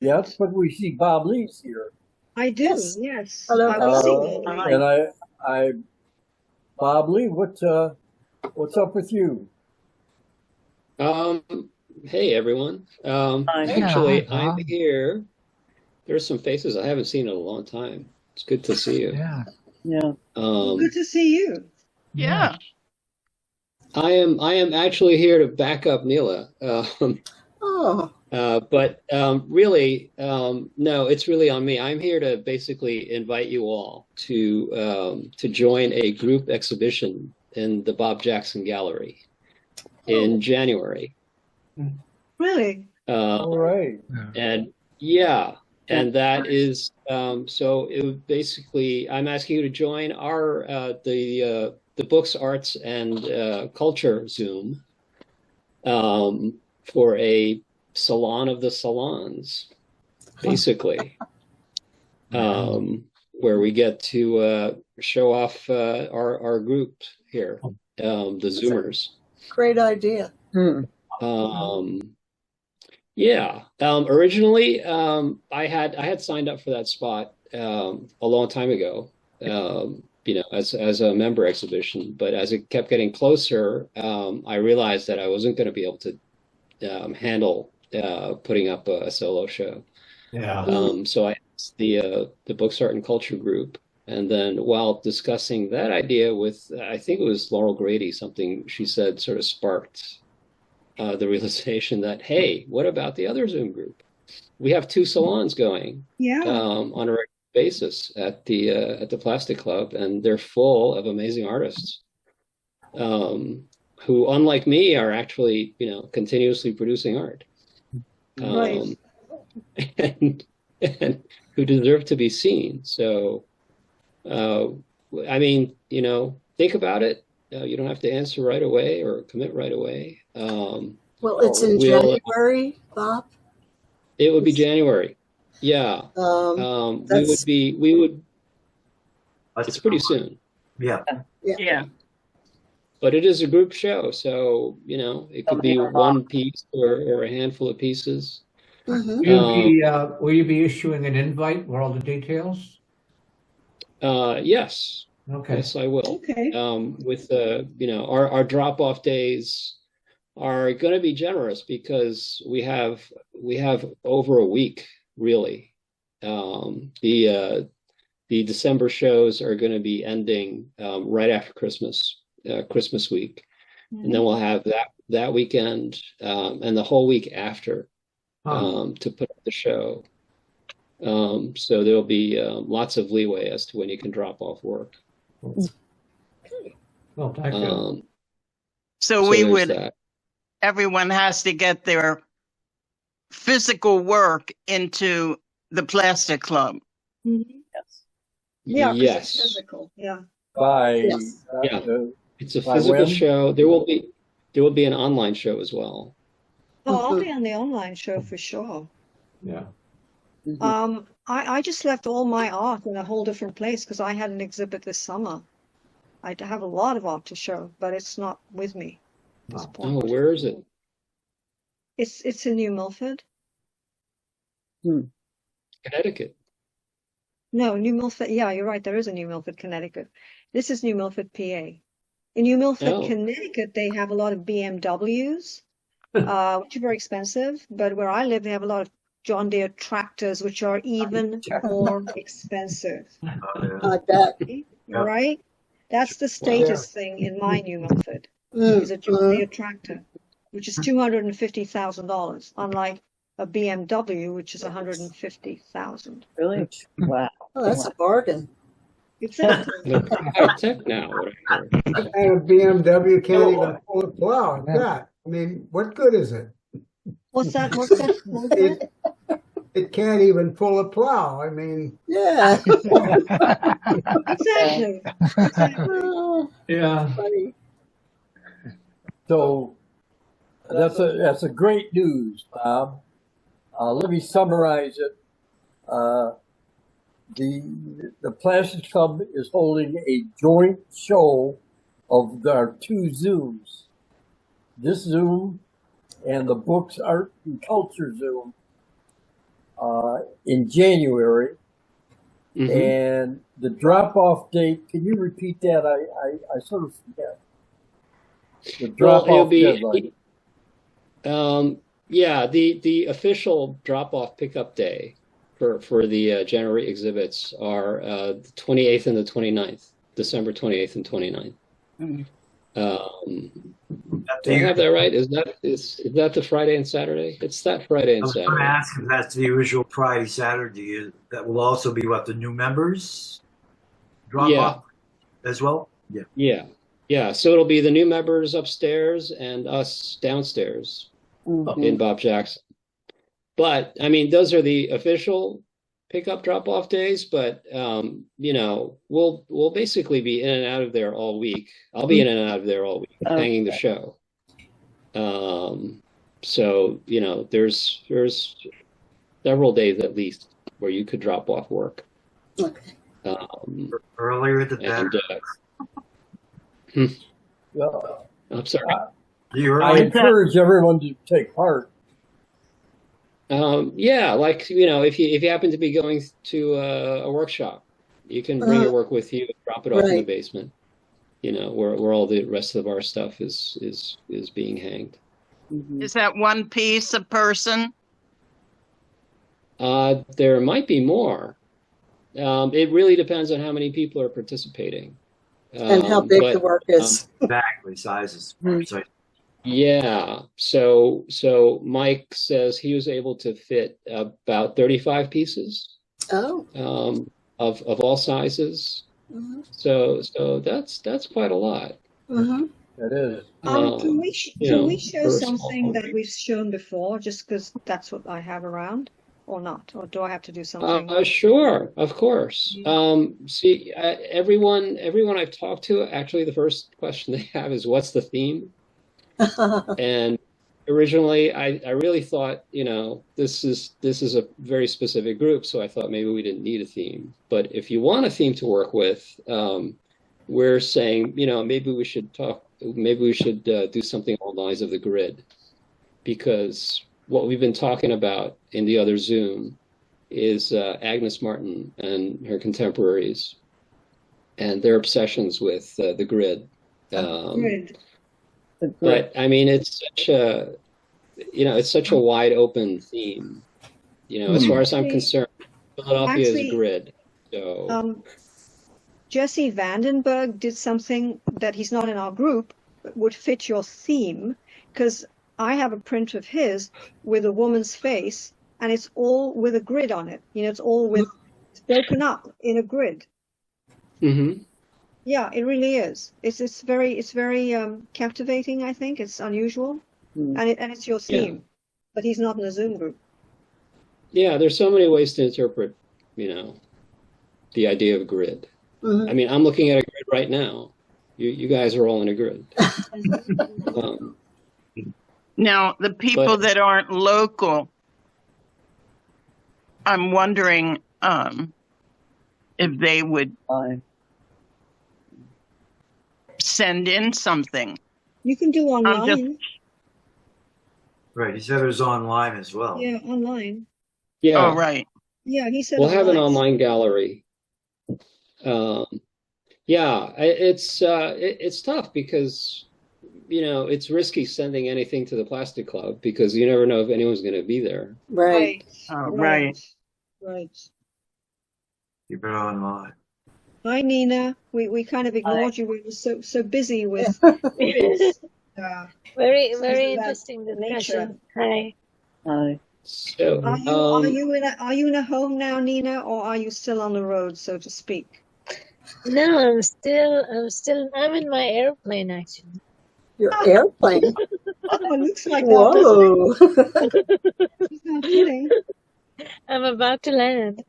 Yes, but we see Bob Lee's here. I do, Yes. yes. Hello, I will see Bob. Bob And Lee. Bob Lee, what's up with you? Um, hey everyone. Actually, I'm here. There's some faces I haven't seen in a long time. It's good to see you. Yeah. Yeah. Good to see you. Yeah. I am actually here to back up Mila. Oh, But really, no, it's really on me. I'm here to basically invite you all to join a group exhibition in the Bob Jackson Gallery in January. Really? All right. And yeah, and that is so it would basically I'm asking you to join our the Books, Arts, and Culture Zoom for a salon of the salons, basically, where we get to show off our group here, the Zoomers. great idea. Um, Yeah. Originally, I had signed up for that spot a long time ago, as a member exhibition. But as it kept getting closer, I realized that I wasn't going to be able to handle putting up a solo show. Yeah. So I asked the Books, Art, and Culture group, and then while discussing that idea with, I think it was Laurel Grady, something she said sort of sparked the realization that, hey, what about the other Zoom group? We have two salons going on a regular basis at the Plastic Club, and they're full of amazing artists who, unlike me, are actually, continuously producing art, Right. and, and who deserve to be seen. So, I mean, think about it. You don't have to answer right away or commit right away. Well, it's in January, Bob. It would be January. Yeah. We would. It's pretty soon. Yeah. Yeah. But it is a group show, so it could be one piece or a handful of pieces. Mm-hmm. Will you be issuing an invite with all the details? Yes. Okay. Yes, I will. Okay. With our drop-off days are going to be generous because we have over a week, really. The December shows are going to be ending right after Christmas week, and then we'll have that weekend and the whole week after to put up the show. So there'll be lots of leeway as to when you can drop off work. Well, thank you. So we would, everyone has to get their physical work into the Plastic Club. Yes. Yeah. Yes. It's physical. Yeah. It's a physical show. There will be an online show as well. Oh, I'll be on the online show for sure. Yeah. I just left all my art in a whole different place because I had an exhibit this summer. I have a lot of art to show, but it's not with me at this point. Oh, where is it? It's in New Milford. Connecticut. No, New Milford. Yeah, you're right. There is a New Milford, Connecticut. This is New Milford, PA. In New Milford, Connecticut, they have a lot of BMWs, which are very expensive. But where I live, they have a lot of John Deere tractors, which are even more expensive. I bet. Right? That's the status thing in my New Milford. Is a John Deere tractor, which is $250,000, unlike a BMW, which is $150,000. Really? Wow. Oh, that's a bargain. Exactly. They're high tech now. And a BMW can't even pull a plow. That. I mean, what good is it? What's that? What's that? It can't even pull a plow. I mean, yeah. Exactly. Yeah. Funny. So that's a great news, Bob. Let me summarize it. The Plastic Club is holding a joint show of our two Zooms. This Zoom and the Books, Art, and Culture Zoom in January. Mhm. And the drop-off date, can you repeat that? I sort of forget. The Well, it'll drop-off be, deadline. yeah, the official drop-off pickup day for the January exhibits are the 28th and the 29th, December 28th and 29th. Mm. Do I have that right? Is that the Friday and Saturday? It's that Friday I and was going to Saturday. ask if that's the usual Friday, Saturday. That will also be what, the new members drop Yeah. off as well? Yeah. Yeah. So it'll be the new members upstairs and us downstairs in Bob Jackson. But I mean, those are the official pickup drop-off days. But you know, we'll basically be in and out of there all week. I'll be in and out of there all week, hanging the show. So you know, there's several days at least where you could drop off work. Okay. Earlier the better. Well, I'm sorry. I encourage everyone to take part. Yeah, like you know, if you happen to be going to a workshop, you can bring your work with you and drop it off in the basement. You know, where all the rest of our stuff is being hanged. Is that one piece a person? There might be more. It really depends on how many people are participating. And how big the work is. Exactly, sizes. So, yeah. So Mike says he was able to fit about 35 pieces. Oh. Of all sizes. So that's quite a lot. That is. Can we show something that we've shown before, just because that's what I have around, or not? Or do I have to do something? Sure, of course. See, everyone I've talked to, actually, the first question they have is, "What's the theme?" And originally, I really thought, you know, this is a very specific group, so I thought maybe we didn't need a theme. But if you want a theme to work with, we're saying, you know, maybe we should do something along the lines of the grid, because what we've been talking about in the other Zoom is Agnes Martin and her contemporaries and their obsessions with the grid. But I mean, it's such a wide open theme. You know, as far as I'm concerned, Philadelphia is a grid. So Jesse Vandenberg did something that he's not in our group, but would fit your theme, because I have a print of his with a woman's face, and it's all with a grid on it. You know, it's broken up in a grid. Mm-hmm. Yeah, it really is. It's very captivating. I think it's unusual, and it's your theme, but he's not in a Zoom group. Yeah, there's so many ways to interpret, you know, the idea of grid. I mean, I'm looking at a grid right now. You guys are all in a grid. Now, the people that aren't local, I'm wondering if they would send in something. You can do online. Right, he said it was online as well. Yeah, online. Yeah. Oh, right. Yeah, he said we'll have an online. online gallery. Yeah, it's tough because, you know, it's risky sending anything to the Plastic Club because you never know if anyone's going to be there. Right. Right. Keep it online. Hi, Nina. We kind of ignored you. We were so busy with very interesting discussion. Hi. So, are you in a home now, Nina, or are you still on the road, so to speak? No, I'm in my airplane actually. Your airplane? Oh, it looks like Whoa. that. He's not kidding. I'm about to land.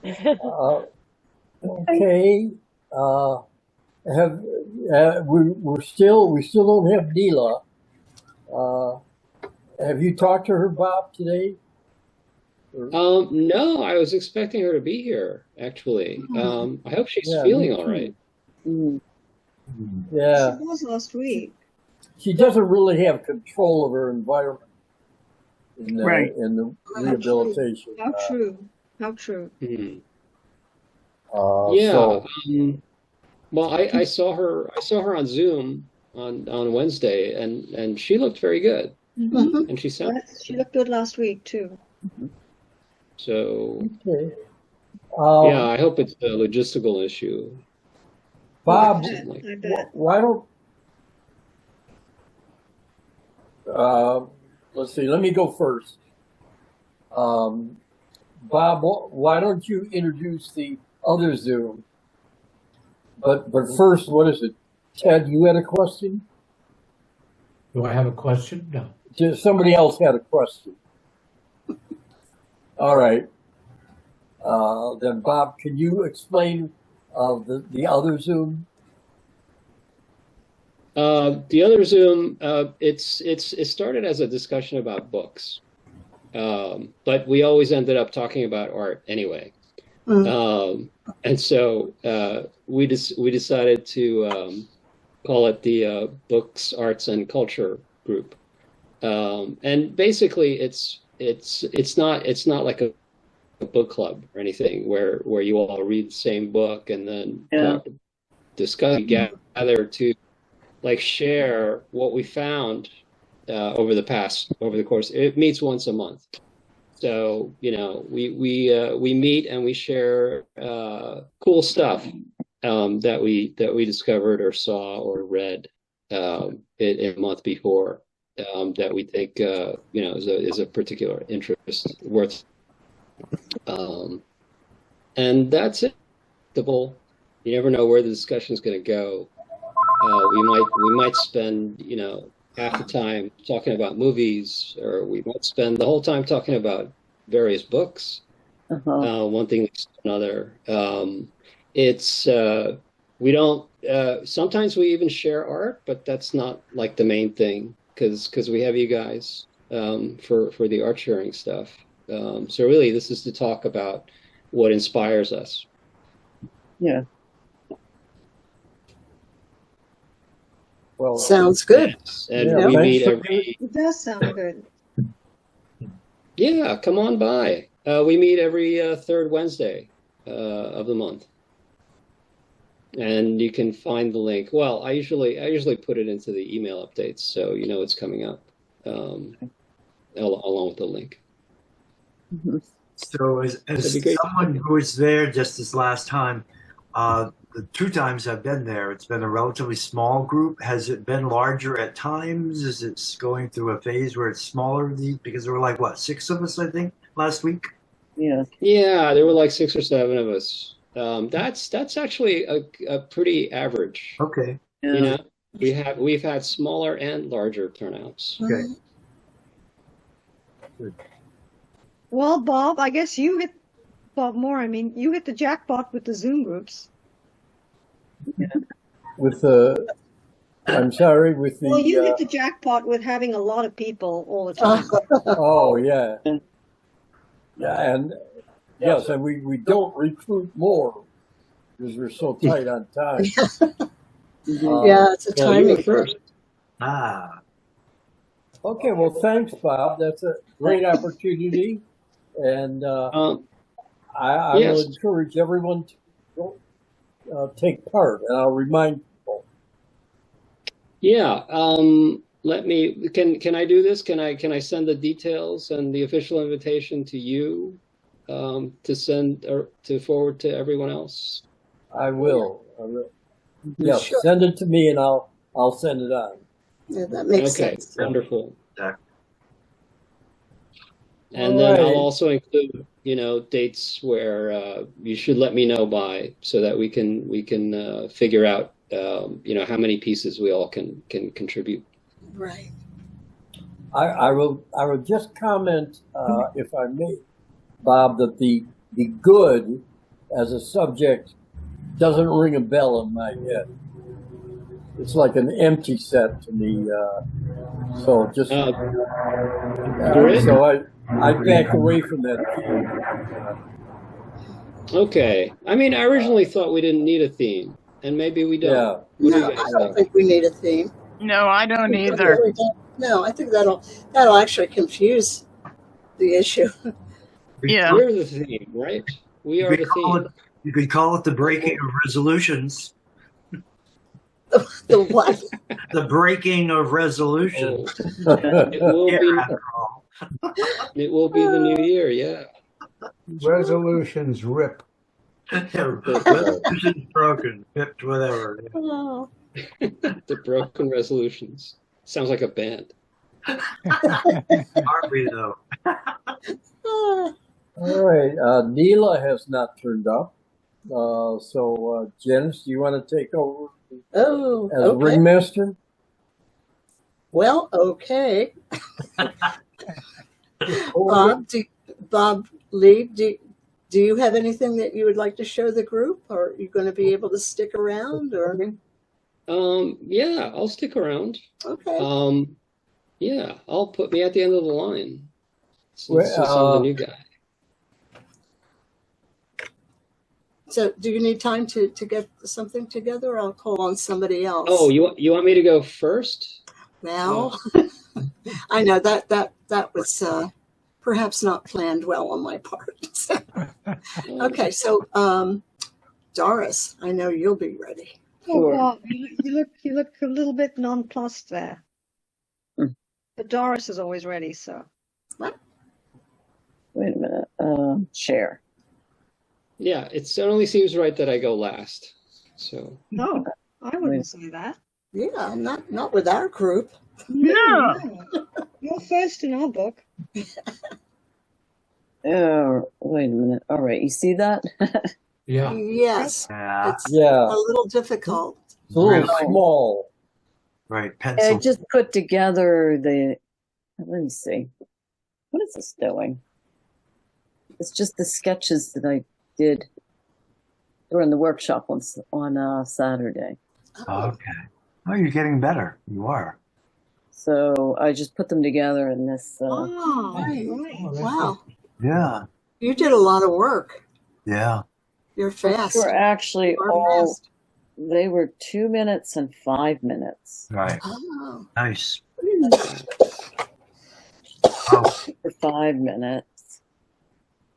Okay. We still don't have Neela. Have you talked to her, Bob, today? No, I was expecting her to be here, actually. I hope she's feeling all right. Yeah. She was last week. She doesn't really have control of her environment. Right. in the rehabilitation. How true. How true. Hmm. Yeah. So, well, I saw her on Zoom on Wednesday, and she looked very good, Mhm. and she sounded Yes, she looked good last week too. so. okay. Yeah, I hope it's a logistical issue. Bob, I bet. why don't let's see. Let me go first. Bob, why don't you introduce the other Zoom? But first, what is it? Ted, you had a question? Do I have a question? No. Somebody else had a question. All right. Then Bob, can you explain the other Zoom? The other Zoom, it started as a discussion about books, but we always ended up talking about art anyway. And so we decided to call it the Books, Arts, and Culture group. And basically, it's not like a book club or anything where you all read the same book and then discuss, gather to like share what we found over the course. It meets once a month. So, we meet and we share cool stuff that we discovered or saw or read in a month before that we think is a particular interest worth. And that's it. You never know where the discussion is going to go. We might spend half the time talking about movies, or we might spend the whole time talking about various books. One thing leads to another. We don't. Sometimes we even share art, but that's not like the main thing because we have you guys for the art sharing stuff. So really, this is to talk about what inspires us. Yeah. Well, Sounds good. And we meet every. It does sound good. Yeah, come on by. We meet every third Wednesday of the month, and you can find the link. Well, I usually put it into the email updates, so you know it's coming up along with the link. So as someone who was there just this last time, the 2 times I've been there, it's been a relatively small group. Has it been larger at times? Is it going through a phase where it's smaller? Because there were like, 6 of us, I think, last week? Yeah. Yeah, there were like 6 or 7 of us. That's actually a pretty average. Okay. Yeah. We've had smaller and larger turnouts. Okay. Good. Well, Bob, I guess you hit Bob Moore. I mean, you hit the jackpot with the Zoom groups. Yeah. I'm sorry, with the. Well, you hit the jackpot with having a lot of people all the time. Oh yeah. Yeah, and yes, and we don't recruit more because we're so tight on time. Yeah, it's a timing first. Okay, well, thanks, Bob. That's a great opportunity, and I will encourage everyone to take part, and I'll remind people. Yeah. Can I do this? Can I send the details and the official invitation to you to send or to forward to everyone else? I will. Yeah, sure. Send it to me and I'll send it on. Yeah, that makes sense. Okay, wonderful. Yeah. And then I'll also include, dates where you should let me know by, so that we can figure out, how many pieces we all can contribute. Right. I will just comment, if I may, Bob, that the good as a subject doesn't ring a bell in my head. It's like an empty set to me. So just so I back away from that. Okay. I mean, I originally thought we didn't need a theme, and maybe we don't. Yeah. No, I don't think we need a theme. No, I don't either. No, I think that'll actually confuse the issue. Yeah. We're the theme, right? We are the theme. You could call it the breaking of resolutions. The what? The breaking of resolutions. Oh, it will Yeah, be. after all. It will be the new year. Yeah. Resolutions rip. Resolutions broken, pipped, whatever. Oh. The broken resolutions. Sounds like a band. Aren't we though? Ah. All right. Neela has not turned up. So, Janice, do you want to take over Oh, as okay. ringmaster? Well, okay. Bob Lee, do you have anything that you would like to show the group? Or are you going to be able to stick around? Or Yeah, I'll stick around. okay. Yeah, I'll put me at the end of the line since I'm the new guy. So do you need time to get something together? Or I'll call on somebody else. Oh, you want me to go first? Well, I know that was perhaps not planned well on my part. Okay, so Doris, I know you'll be ready. Oh, Bob, you look a little bit nonplussed there. But Doris is always ready, so. What? Wait a minute. Share. Yeah, it only seems right that I go last. So No, I wouldn't say that. Yeah, not with our group. No. You're first in our book. Oh, wait a minute. All right, you see that? Yeah. Yes. Yeah. It's Yeah. a little difficult. It's a little small. Right. I Pencil. just put together let me see. What is this doing? It's just the sketches that I did during the workshop on Saturday. Okay. Oh, you're getting better. You are. So I just put them together in this. Oh, right. Wow. Yeah. You did a lot of work. Yeah. You're fast. They were actually all. Fast. They were 2 minutes and 5 minutes. Right. Oh. Nice. For 5 minutes.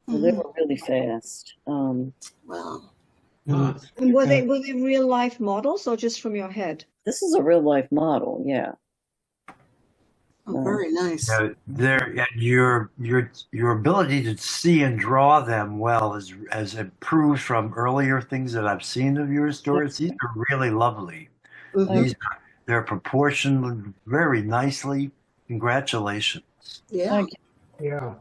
So they were really fast. Wow. And were they real life models or just from your head? This is a real life model, yeah. Oh, very nice. And your ability to see and draw them well has improved from earlier things that I've seen of your stories. These are really lovely. Mhm. They're proportioned very nicely. Congratulations. Yeah. Thank you. Yeah.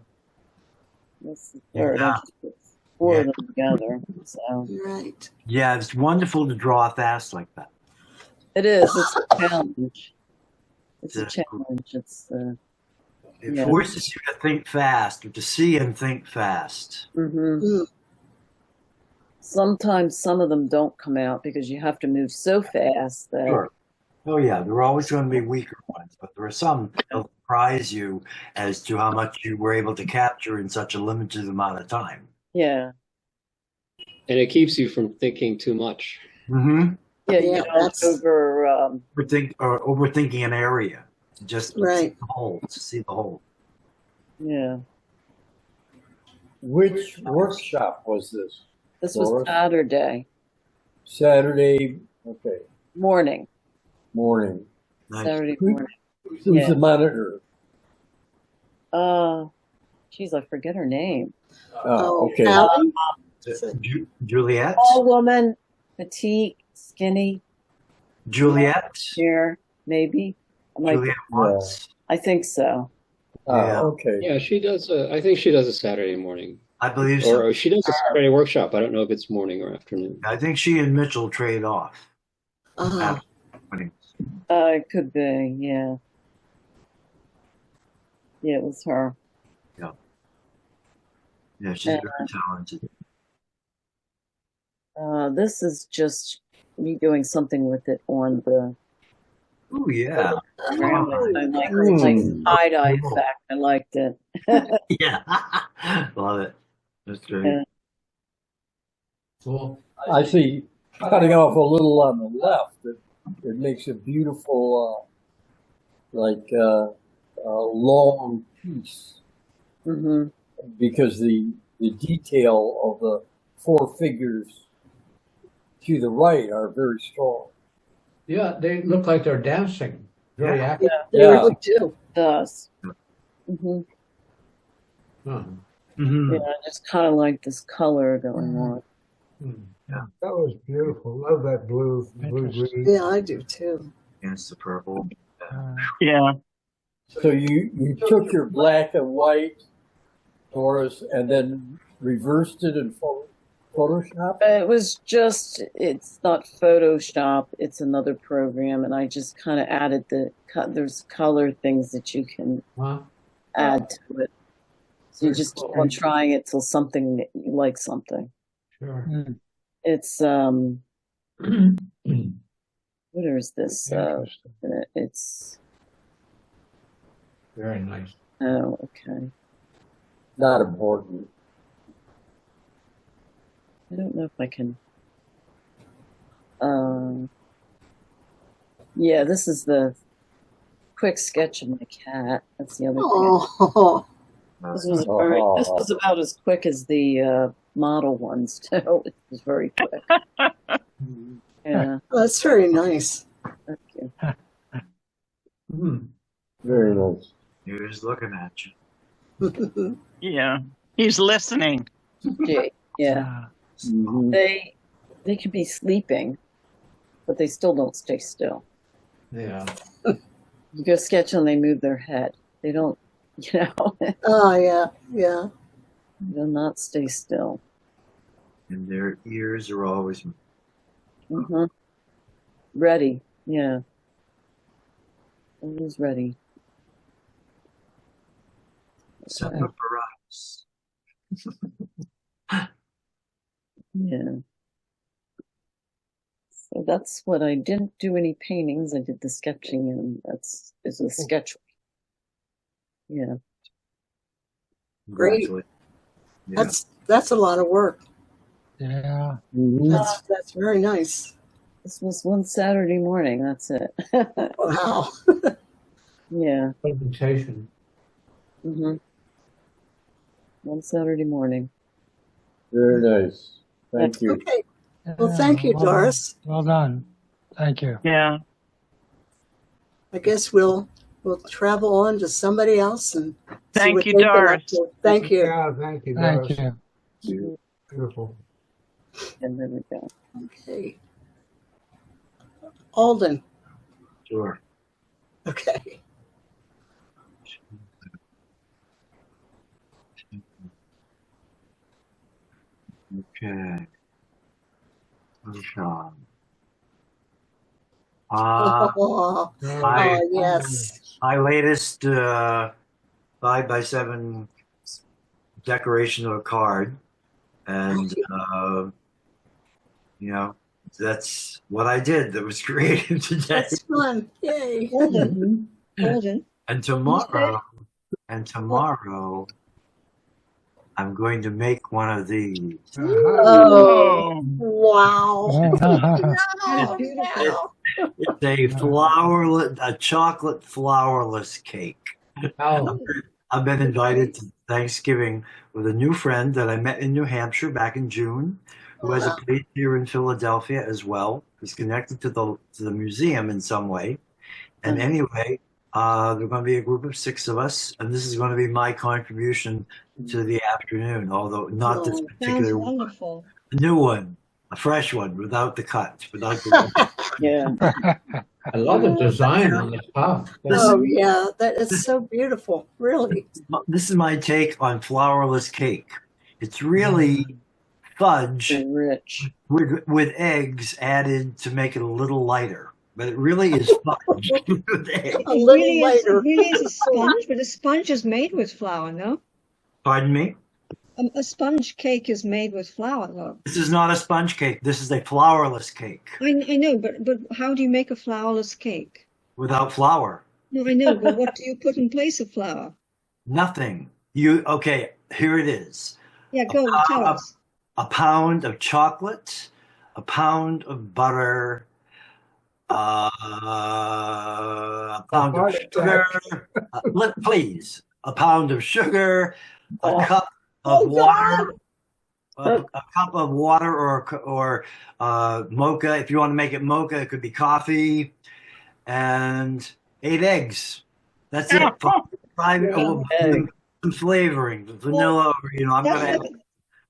This is third. I just put 4 of them together. So Right. Yeah, it's wonderful to draw fast like that. it is. It's a challenge. It's a challenge. It forces you to think fast, or to see and think fast. Sometimes some of them don't come out because you have to move so fast that. Sure. Oh yeah, there are always going to be weaker ones, but there are some that'll surprise you as to how much you were able to capture in such a limited amount of time. Yeah. and it keeps you from thinking too much. Mm-hmm. Yeah, you don't overthinking an area. Just right. see the whole. Yeah. Which workshop was this? This was Saturday. Saturday, okay. Morning. Saturday morning. Who's the monitor? Geez, I forget her name. Oh, okay. Juliet? Tall woman, petite, skinny. Juliet? Here, maybe. Juliet Watts? I think so. Yeah. Okay. Yeah, she does. I think she does a Saturday morning. I believe so. Or she does a Saturday workshop. I don't know if it's morning or afternoon. I think she and Mitchell trade off. It could be, yeah. Yeah, it was her. Yeah. Yeah, she's very talented. This is just me doing something with it on the. Oh yeah. I like tie-dye effect. I liked it. Yeah. Love it. That's great. Yeah. Cool. I see cutting off a little on the left. It makes a beautiful, long piece. Mm-hmm. because the detail of the four figures to the right are very strong. Yeah, they look like they're dancing. Very active. They Yeah. really do. Does. Mm-hmm. Huh. Yeah, I just kind of like this color going on. That was beautiful. Love that blue green. Yeah, I do too. Against the purple. Yeah. So you took your black and white, Doris, and then reversed it in Photoshop? It was just, it's not Photoshop, it's another program, and I just kind of added there's color things that you can add to it. So you just keep on trying it till something, you like something. Sure. It's, what is this? It's... Very nice. Oh, okay. Not important. I don't know if I can. Yeah, this is the quick sketch of my cat. That's the other thing. Oh, This was about as quick as the model ones too. It was very quick. Yeah. that's very nice. Thank you. Very nice. He was looking at you. Yeah. He's listening. Yeah. Mhm. They can be sleeping, but they still don't stay still. Yeah. You go sketch and they move their head. They don't, Oh, yeah, yeah. they'll not stay still. And their ears are always Mm-hmm. Ready, yeah. Always ready. Semper Paratus. Yeah. So that's what I didn't do any paintings. I did the sketching, and is a sketch. Yeah. Great. Yeah. That's a lot of work. Yeah. That's very nice. This was one Saturday morning. That's it. Wow. Yeah. Presentation. Mm-hmm. One Saturday morning. Very nice. Thank you. Okay. Well, thank you, Doris. Well done. Thank you. Yeah. I guess we'll travel on to somebody else and see Thank what you, they've been up Doris. to. Thank you. Yeah, thank you. Thank Doris. you. Beautiful. And there we go. Okay. Alden. Sure. Okay. Okay. Sean. Oh, yes. My latest 5x7 decoration of a card, and that's what I did. That was created today. That's fun. Yay. Alden. Alden. And tomorrow, I'm going to make one of these. Oh, wow. It's a chocolate flourless cake. I've been invited to Thanksgiving with a new friend that I met in New Hampshire back in June, who has a place here in Philadelphia as well. He's connected to the museum in some way. And anyway, there are going to be a group of 6 of us, and this is going to be my contribution to the afternoon, although not this particular Sounds one. wonderful. A new one, a fresh one, without the cut. Yeah. I love the design on the top. Oh, yeah. That is so beautiful. Really. This is my take on flourless cake. It's really fudge Rich. with eggs added to make it a little lighter. But it really is fudge with eggs. A little It later. really is a sponge, but a sponge is made with flour, no? Pardon me? A sponge cake is made with flour, though. This is not a sponge cake. This is a flourless cake. I know, but how do you make a flourless cake? Without flour. No, I know, but what do you put in place of flour? Nothing. Okay, here it is. Yeah, go tell us. A pound of chocolate, a pound of butter, a pound of sugar. Please, a pound of sugar, a cup of water, a cup of water or mocha. If you want to make it mocha, it could be coffee, and 8 eggs. That's it. 5 some flavoring, vanilla. You know, I'm gonna add.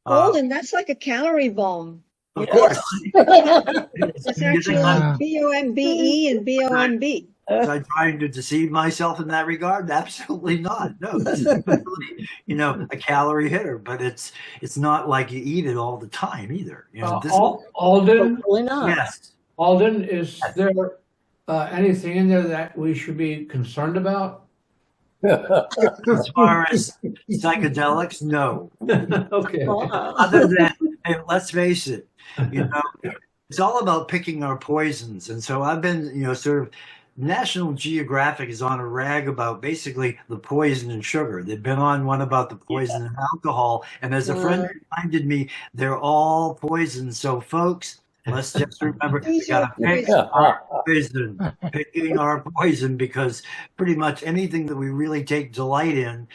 Golden, that's like a calorie bomb. Of course. It's actually BOMBE and BOMB. Was I trying to deceive myself in that regard? Absolutely not. No, this is really, you know, a calorie hitter, but it's not like you eat it all the time either. You know, Alden, yes. Alden, is there anything in there that we should be concerned about? As far as psychedelics, no. Okay. Other than, hey, let's face it, you know, it's all about picking our poisons. And so I've been, you know, sort of National Geographic is on a rag about basically the poison in sugar. They've been on one about the poison in alcohol. And as a friend reminded me, they're all poison. So folks, let's just remember, we got to pick our poison, picking our poison, because pretty much anything that we really take delight in,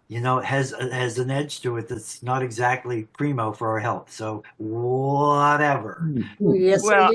you know, has an edge to it that's not exactly primo for our health. So whatever. Yes, well,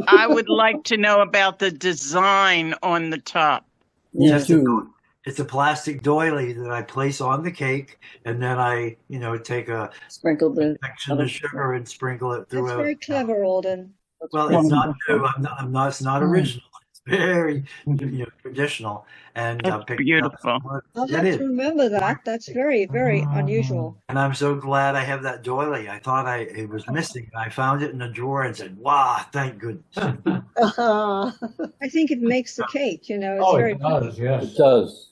I would like to know about the design on the top. It's a plastic doily that I place on the cake, and then I, you know, take a sprinkle the section of sugar and sprinkle it through. That's very clever, Alden. Well, it's not new. I'm not. It's not original. It's very, you know, traditional. And beautiful. I'll have to remember that. That's very, very unusual. And I'm so glad I have that doily. I thought it was missing. I found it in a drawer and said, "Wow, thank goodness." I think it makes the cake. You know, it's very. It does. Yes, it does.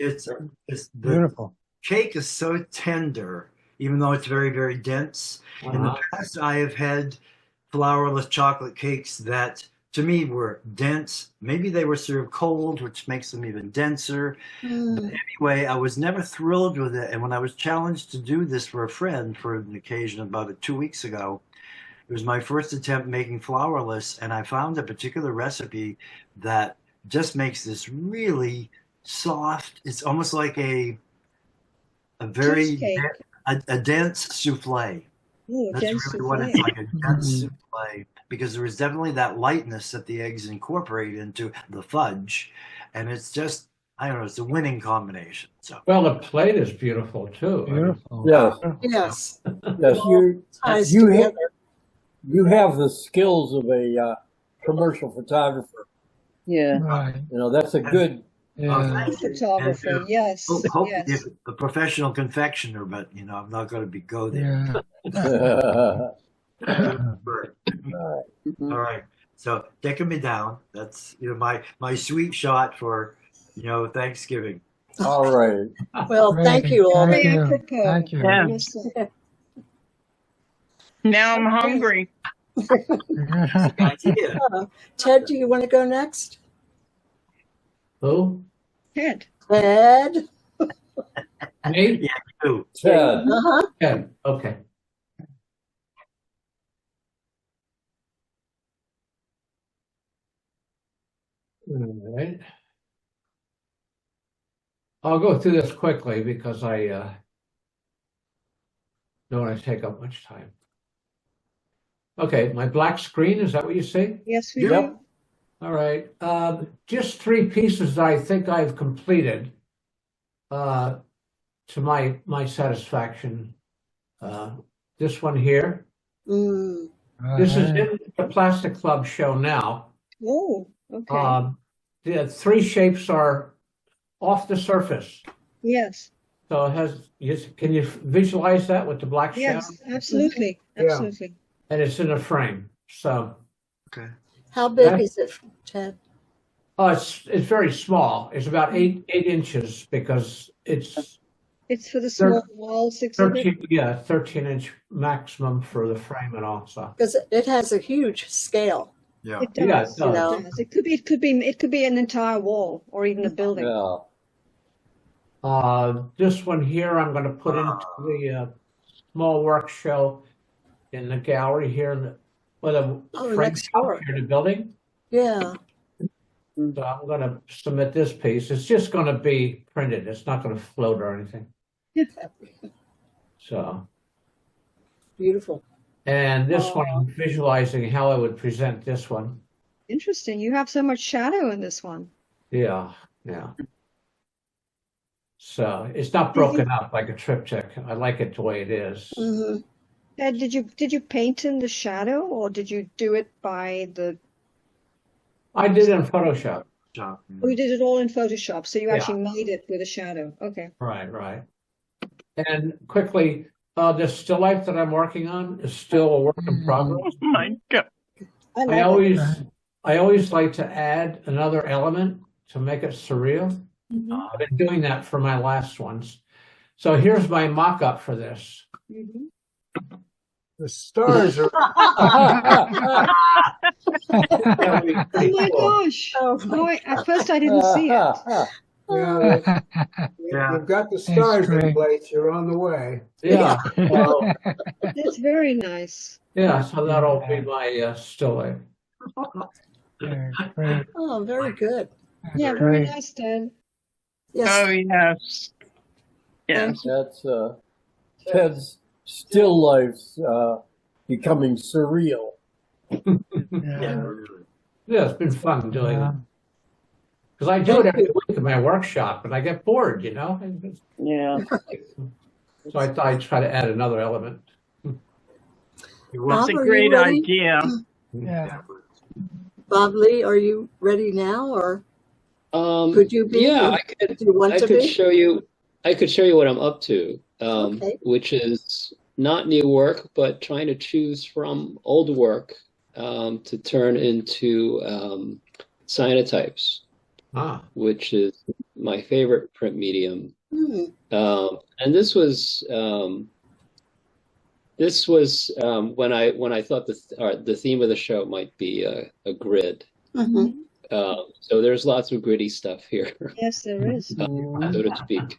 It's beautiful. Cake is so tender, even though it's very, very dense. In the past, I have had flourless chocolate cakes that, to me, were dense. Maybe they were served cold, which makes them even denser. But anyway, I was never thrilled with it. And when I was challenged to do this for a friend for an occasion about 2 weeks ago, it was my first attempt making flourless, and I found a particular recipe that just makes this really soft. It's almost like a very a dense souffle. Ooh, That's dense really what it's like, a dense souffle, because there is definitely that lightness that the eggs incorporate into the fudge, and it's just, I don't know, it's a winning combination. So well, the plate is beautiful too. Beautiful. Yes. Yes. You have the skills of a commercial photographer. Yeah. Right. You know, that's a good photographer. Yes. Yes. A professional confectioner, but you know, I'm not going to go there. Yeah. All right. So taking me down. That's, you know, my sweet shot for, you know, Thanksgiving. All right. Well, thank you all. Thank you. Yeah. Now I'm hungry. Ted, do you want to go next? Who? Ted. Ted. Me? Yeah, you. Ted. Ted. Okay. All right. I'll go through this quickly because I don't want to take up much time. Okay, my black screen, is that what you see? Yes, we do. All right. Just 3 pieces that I think I've completed to my satisfaction. This one here. This is in the Plastic Club show now. Oh, okay. The 3 shapes are off the surface. Yes. So it has. Can you visualize that with the black shadow? Yes, absolutely, absolutely. And it's in a frame. So. Okay. How big is it, Ted? Oh, it's very small. It's about 8 inches because it's. It's for the small walls. 13-inch maximum for the frame and all. So. Because it has a huge scale. Yeah. It does. Yeah, it does. You know? It could be an entire wall or even a building. Yeah. This one here, I'm going to put into the small work show in the gallery here, frame next door here in the building. Yeah. So I'm going to submit this piece. It's just going to be printed. It's not going to float or anything. So, Beautiful. and this one, I'm visualizing how I would present this one. Interesting. You have so much shadow in this one. Yeah, yeah. So it's not broken up like a triptych. I like it the way it is. Mm-hmm. Ed, did you paint in the shadow, or did you do it by the? I did it in Photoshop. Oh, you did it all in Photoshop, so you Yeah. actually made it with a shadow. Okay. Right, right. And quickly, the still life that I'm working on is still a work in progress. Oh my God. I always like to add another element to make it surreal. I've been doing that for my last ones. So here's my mock-up for this. The stars are. That'll be Oh pretty my cool. gosh! At first I didn't see it. Yeah, you've got the stars in place. You're on the way. Yeah. Well, That's very nice. yeah, so that'll be my still life. Great. Oh, very good. Yeah, very nice, Ted. Yes. Oh, yes. Yes. That's Ted's still life's becoming surreal. Yeah. Yeah, it's been fun doing it. Because I do it every week in my workshop, and I get bored, you know? Yeah. So I thought I'd try to add another element. That's a Bob, are you great ready? idea. Yeah. Bob Lee, are you ready now, or Um, could you be? yeah, Do you want I to could be? show you. I could show you what I'm up to, Okay. which is not new work, but trying to choose from old work to turn into cyanotypes, which is my favorite print medium. Hmm. And this was when I thought the theme of the show might be a grid. Mm-hmm. So there's lots of gritty stuff here, Yes, there is. so to speak.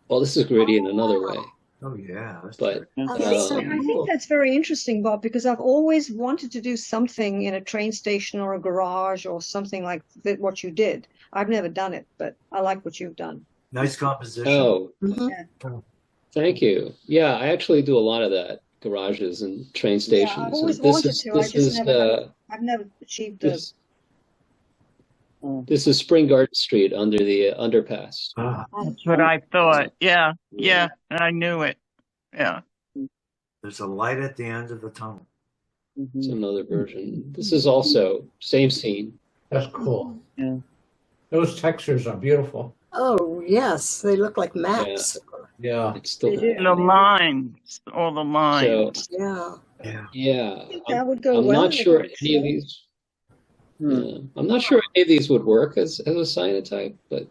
Well, this is gritty in another way. Oh yeah, that's But That's so I think cool. that's very interesting, Bob, because I've always wanted to do something in a train station or a garage or something like that, what you did. I've never done it, but I like what you've done. nice composition. oh, Mhm. thank you. Yeah, I actually do a lot of that, garages and train Yeah, stations. I've And always this wanted is to. I this just is I've never achieved the. this is Spring Garden Street under the underpass. That's what I thought. Yeah. Yeah. I knew it. Yeah. There's a light at the end of the tunnel. It's another version. This is also same scene. That's cool. Yeah. Those textures are beautiful. Oh, yes. They look like maps. Yeah. It's still The lines, all the lines. Yeah. Yeah. yeah. That would go I'm well not in a sure grid any of show. these. Yeah, I'm not sure any of these would work as a cyanotype, but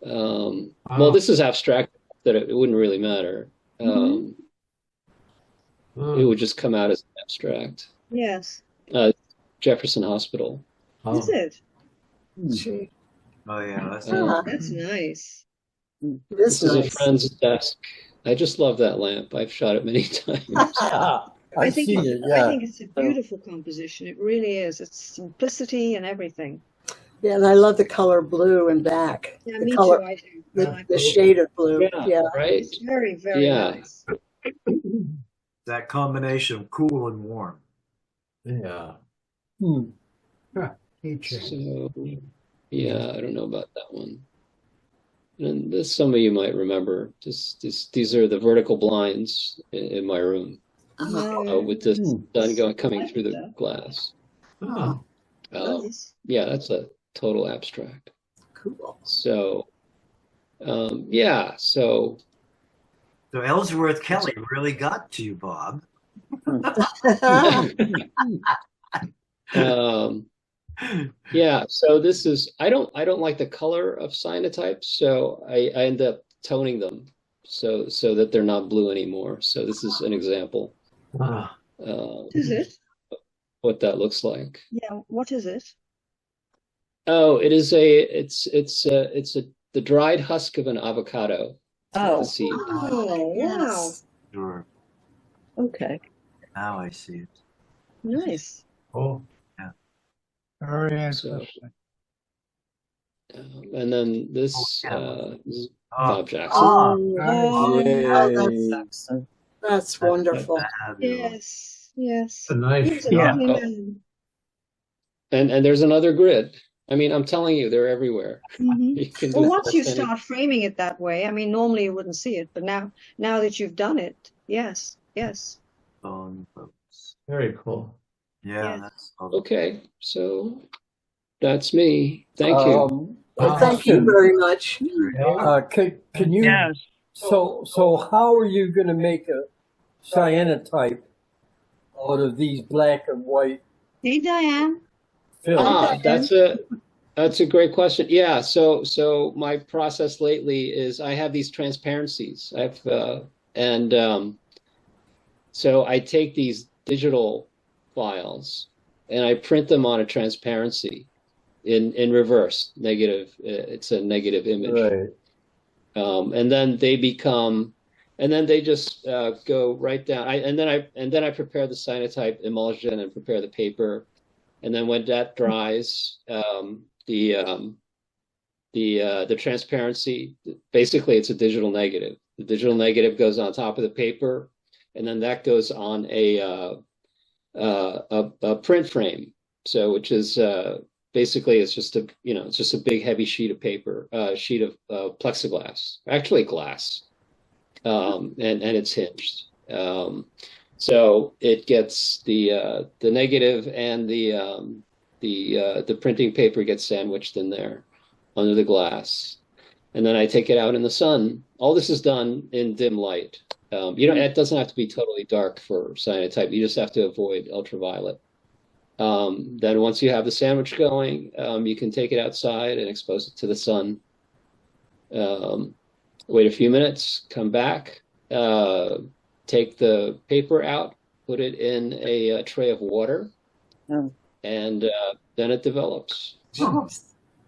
well, this is abstract that it wouldn't really matter. It would just come out as abstract. Yes. Jefferson Hospital. Is it? Gee. Oh yeah, that's That's nice. This is a nice. friend's desk. I just love that lamp. I've shot it many times. I've seen it. Yeah. I think it's a beautiful composition. It really is. It's simplicity and everything. Yeah, and I love the color blue and back. Yeah, the me color, too. I do. I the, like the it. shade of blue. Yeah. Right? It's very, very Yeah. nice. that combination of cool and warm. Yeah. So, yeah, I don't know about that one. And this, some of you might remember. These are the vertical blinds in my room with the sun coming through the glass. Oh. Nice. Yeah, that's a total abstract. Cool. So, yeah, so So Ellsworth Kelly really got to you, Bob. yeah, so this is I don't like the color of cyanotypes, so I end up toning them so that they're not blue anymore. So this is an example. What is it? What that looks like. Yeah, what is it? Oh, it's the dried husk of an avocado. Oh. The seed. Oh, wow. Sure. Okay. Now I see it. Nice. Oh. Very So, interesting. And then this is Bob Jackson. That's wonderful. Yes, yes. Nice. He was a lovely man. And there's another grid. I mean, I'm telling you, they're everywhere. You can do Well, once you any- start framing it that way, I mean, normally you wouldn't see it, but now that you've done it, yes, yes. Very cool. Yeah, Yes. that's Okay, so that's me. Thank you. Well, thank you very much. Can you? Yes. So how are you going to make a cyanotype out of these black and white Hey, Diane. films? That's a great question. Yeah, so my process lately is I have these transparencies. So I take these digital files and I print them on a transparency in reverse negative. It's a negative image. Right. And then they become, and then they just go right down. And then I prepare the cyanotype emulsion and prepare the paper, and then when that dries, the transparency, basically it's a digital negative. The digital negative goes on top of the paper, and then that goes on a print frame. So which is basically it's just a big heavy sheet of paper, sheet of plexiglass, actually glass, and it's hinged. So it gets the negative and the printing paper gets sandwiched in there under the glass, and then I take it out in the sun. All this is done in dim light. It doesn't have to be totally dark for cyanotype. You just have to avoid ultraviolet. Then once you have the sandwich going, you can take it outside and expose it to the sun. Wait a few minutes, come back, take the paper out, put it in a tray of water, and then it develops.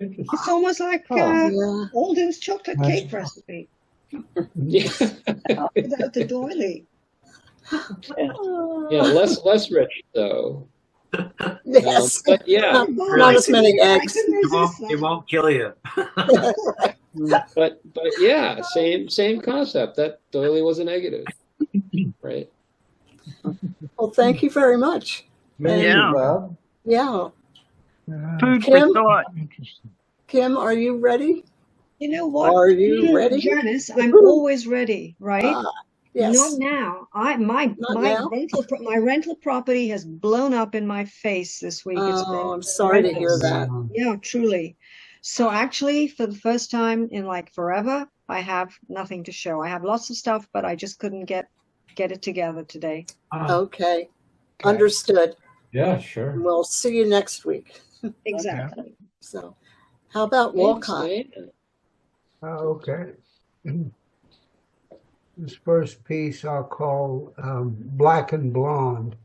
It's almost like Alden's chocolate cake recipe. Without the doily. Yeah, less rich though. Yes. But yeah, not as many eggs. It won't kill you. but yeah, same concept. That doily was a negative, right? Well, thank you very much. Thank you, Bob. Yeah. Food for thought. Kim, are you ready? You know what? Are you ready? Janice, I'm always ready, right? Yes. Not now. My rental property has blown up in my face this week. I'm sorry to hear that. Yeah, truly. So actually, for the first time in like forever, I have nothing to show. I have lots of stuff, but I just couldn't get it together today. Okay. Understood. Yeah, sure. We'll see you next week. Exactly. So, how about Walcott? Okay. This first piece I'll call Black and Blonde.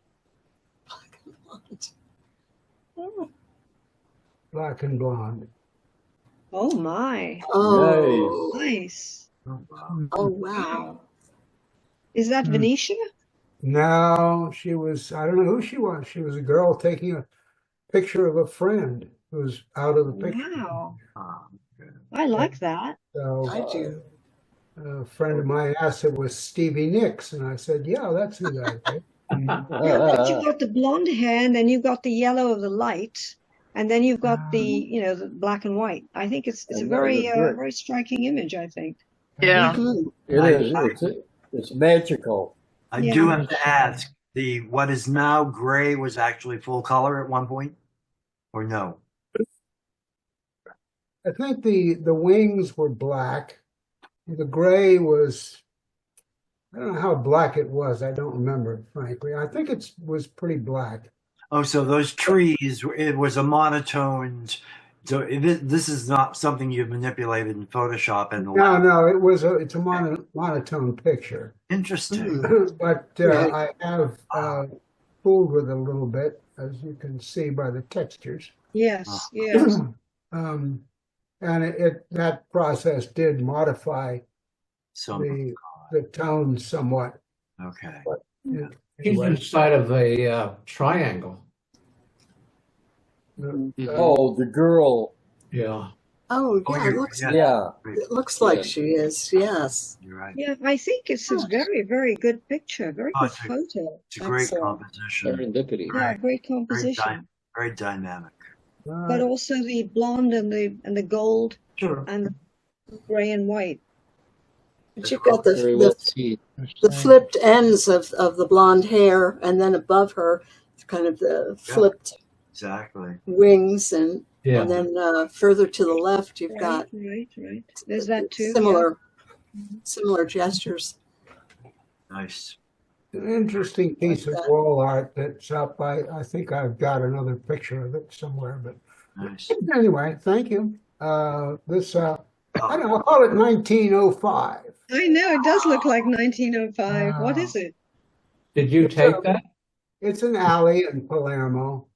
Black and Blonde. Oh my. Oh, nice. Oh, wow. Is that Venetia? No, she was, I don't know who she was. She was a girl taking a picture of a friend who's out of the picture. Wow. I like that. So, I do. A friend of mine asked if it was Stevie Nicks, and I said, yeah, that's who that is. But you've got the blonde hair, and then you've got the yellow of the light, and then you've got the black and white. I think it's a very very striking image, I think. Yeah. It is. It's magical. I do have to ask, what is now gray was actually full color at one point? Or no? I think the wings were black. The gray was, I don't know how black it was. I don't remember, frankly. I think it was pretty black. Oh, so those trees, it was a monotoned. So this is not something you've manipulated in Photoshop and No, it's a monotone picture. Interesting. But I have fooled with it a little bit, as you can see by the textures. Yes, yes. And that process did modify the tone somewhat. Okay. But, He's inside of a triangle. Oh, the girl. Yeah. Oh, yeah, it looks, Yeah. it looks like she is. Yes. You're right. Yeah, I think it's a very, very good picture, very Oh, good it's a- photo. It's a great Excellent. composition. Serendipity. Yeah, Right. great Very, composition. very dynamic. But also the blonde and the gold Sure. and the gray and white. But you've got Very well seen. the flipped ends of the blonde hair, and then above her, kind of the flipped Exactly. wings, and Yeah. then further to the left, you've got Right. There's that too. similar gestures. Nice. An interesting piece of wall art that's up. I think I've got another picture of it somewhere, but Nice. anyway, thank you. This I don't know, I'll call it 1905. I know, it does look like 1905. What is it? Did you take that? It's an alley in Palermo.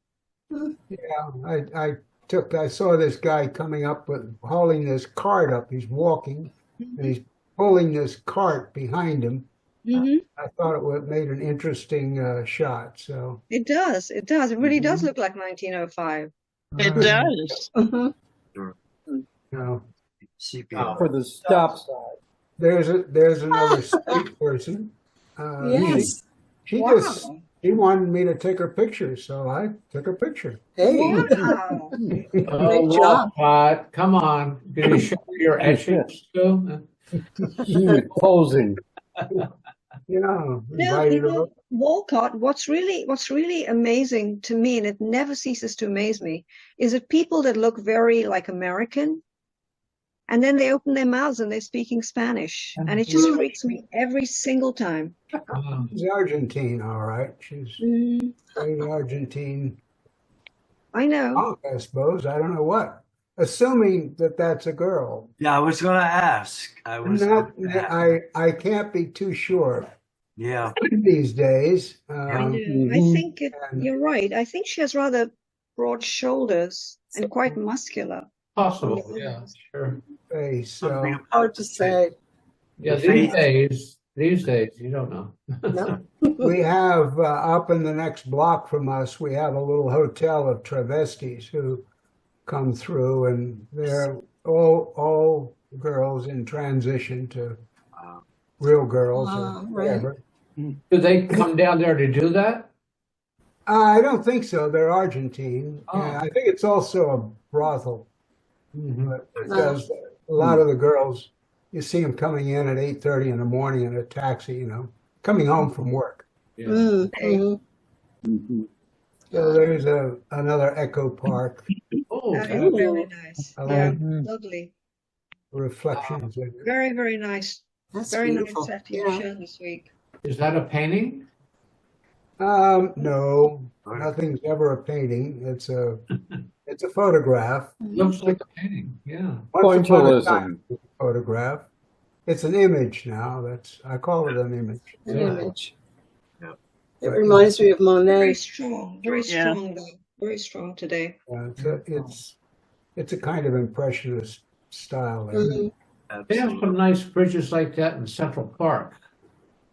Yeah, I saw this guy coming up with hauling this cart up. He's walking and he's pulling this cart behind him. I thought it would made an interesting shot. So it does. It really does look like 1905. It does. Sure. No. For the stop sign. There's another street person. Yes. She wanted me to take her picture, so I took her picture. Hey. Wow. Oh, Walcott, come on. Can you show your etchings too? She was posing. Yeah. Now, Walcott, what's really amazing to me, and it never ceases to amaze me, is that people that look very like American, and then they open their mouths and they're speaking Spanish, and it just freaks me every single time. She's Argentine, all right. She's very Argentine. I know. I suppose. I don't know what. Assuming that that's a girl. Yeah, I was going to ask. I can't be too sure. Yeah. These days. I know. I think you're right. I think she has rather broad shoulders and quite muscular. Possible, yeah, sure. So hard to say. Yeah, these days, you don't know. No. We have up in the next block from us, we have a little hotel of travestis who come through, and they're all girls in transition to real girls or whatever. Do they come down there to do that? I don't think so. They're Argentine. I think it's also a brothel. But because a lot of the girls, you see them coming in at 8:30 in the morning in a taxi, coming home from work. Yeah. So there's another Echo Park. Oh, very nice. Yeah, like lovely. reflections. Very, very nice. That's very beautiful. nice set you've shown this week. Is that a painting? No, nothing's ever a painting. It's a photograph. Looks like a painting, yeah. Once upon a time, it was a photograph. It's an image now. I call it an image. An image. It reminds me of Monet. Very strong though. Very strong today. It's a kind of impressionist style. They have some nice bridges like that in Central Park.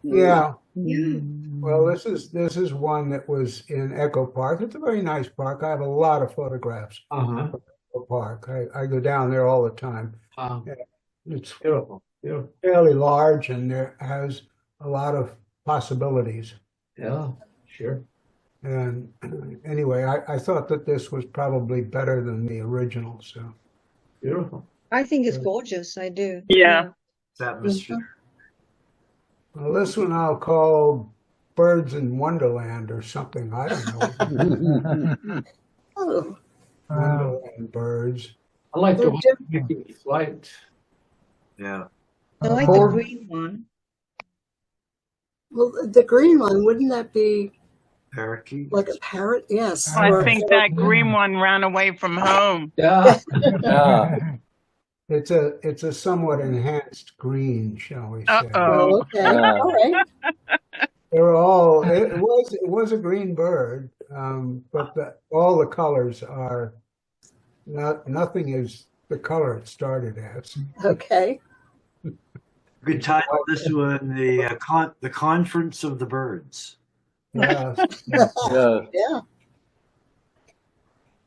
Yeah. Well, this is one that was in Echo Park. It's a very nice park. I have a lot of photographs of Echo Park. I go down there all the time. It's beautiful. Fairly large, and there has a lot of possibilities. Yeah, sure. And anyway, I thought that this was probably better than the original. So beautiful. I think it's gorgeous. I do. Yeah. It's atmosphere. Well, this one I'll call Birds in Wonderland or something. I don't know. Oh. Wonderland birds. I like the one flight. Yeah. I like the green one. Well, the green one, wouldn't that be parakeet? Like a parrot? Yes. I think that green one ran away from home. Yeah. It's a somewhat enhanced green, shall we say? Oh, okay. All right. They were all. It was a green bird, but all the colors are not. Nothing is the color it started as. Okay. Good title this one, the Conference of the Birds. Yes. Yeah.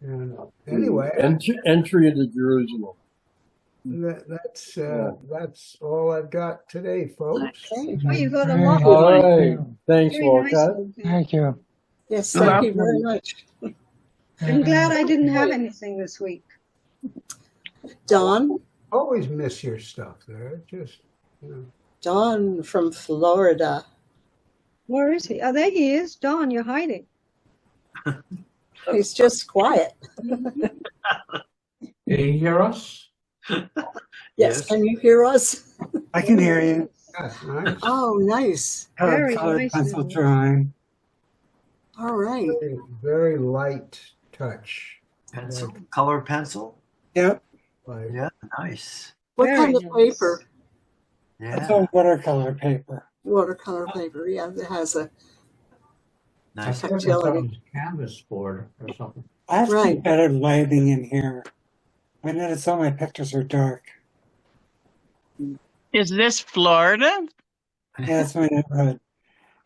And anyway, entry into Jerusalem. That's all I've got today, folks. Okay. Oh, you got a Great. lot. All Thank right. you. Thanks, Very nice. Walcott. Walcott. Thank you. Yes, You're thank you welcome. very much. I'm glad I didn't have Okay. anything this week. Don, Always miss your stuff there. Just, you know. Don from Florida. Where is he? Oh, there he is. Don, you're hiding. He's just quiet. Can you hear us? Yes, can you hear us? I can hear you. Yes, nice. Oh, nice. Very Colored nice. pencil Don. drawing. All right. Very, very light touch. Pencil, color pencil. Yep. Like, Yeah, nice. What Very kind of nice. paper? That's Yeah, all watercolor paper. Watercolor paper. Yeah, it has a I nice. thought it was tactility. on canvas board or something. I have to Right. get better lighting in here. I notice all my pictures are dark. Is this Florida? Yeah, that's my neighborhood.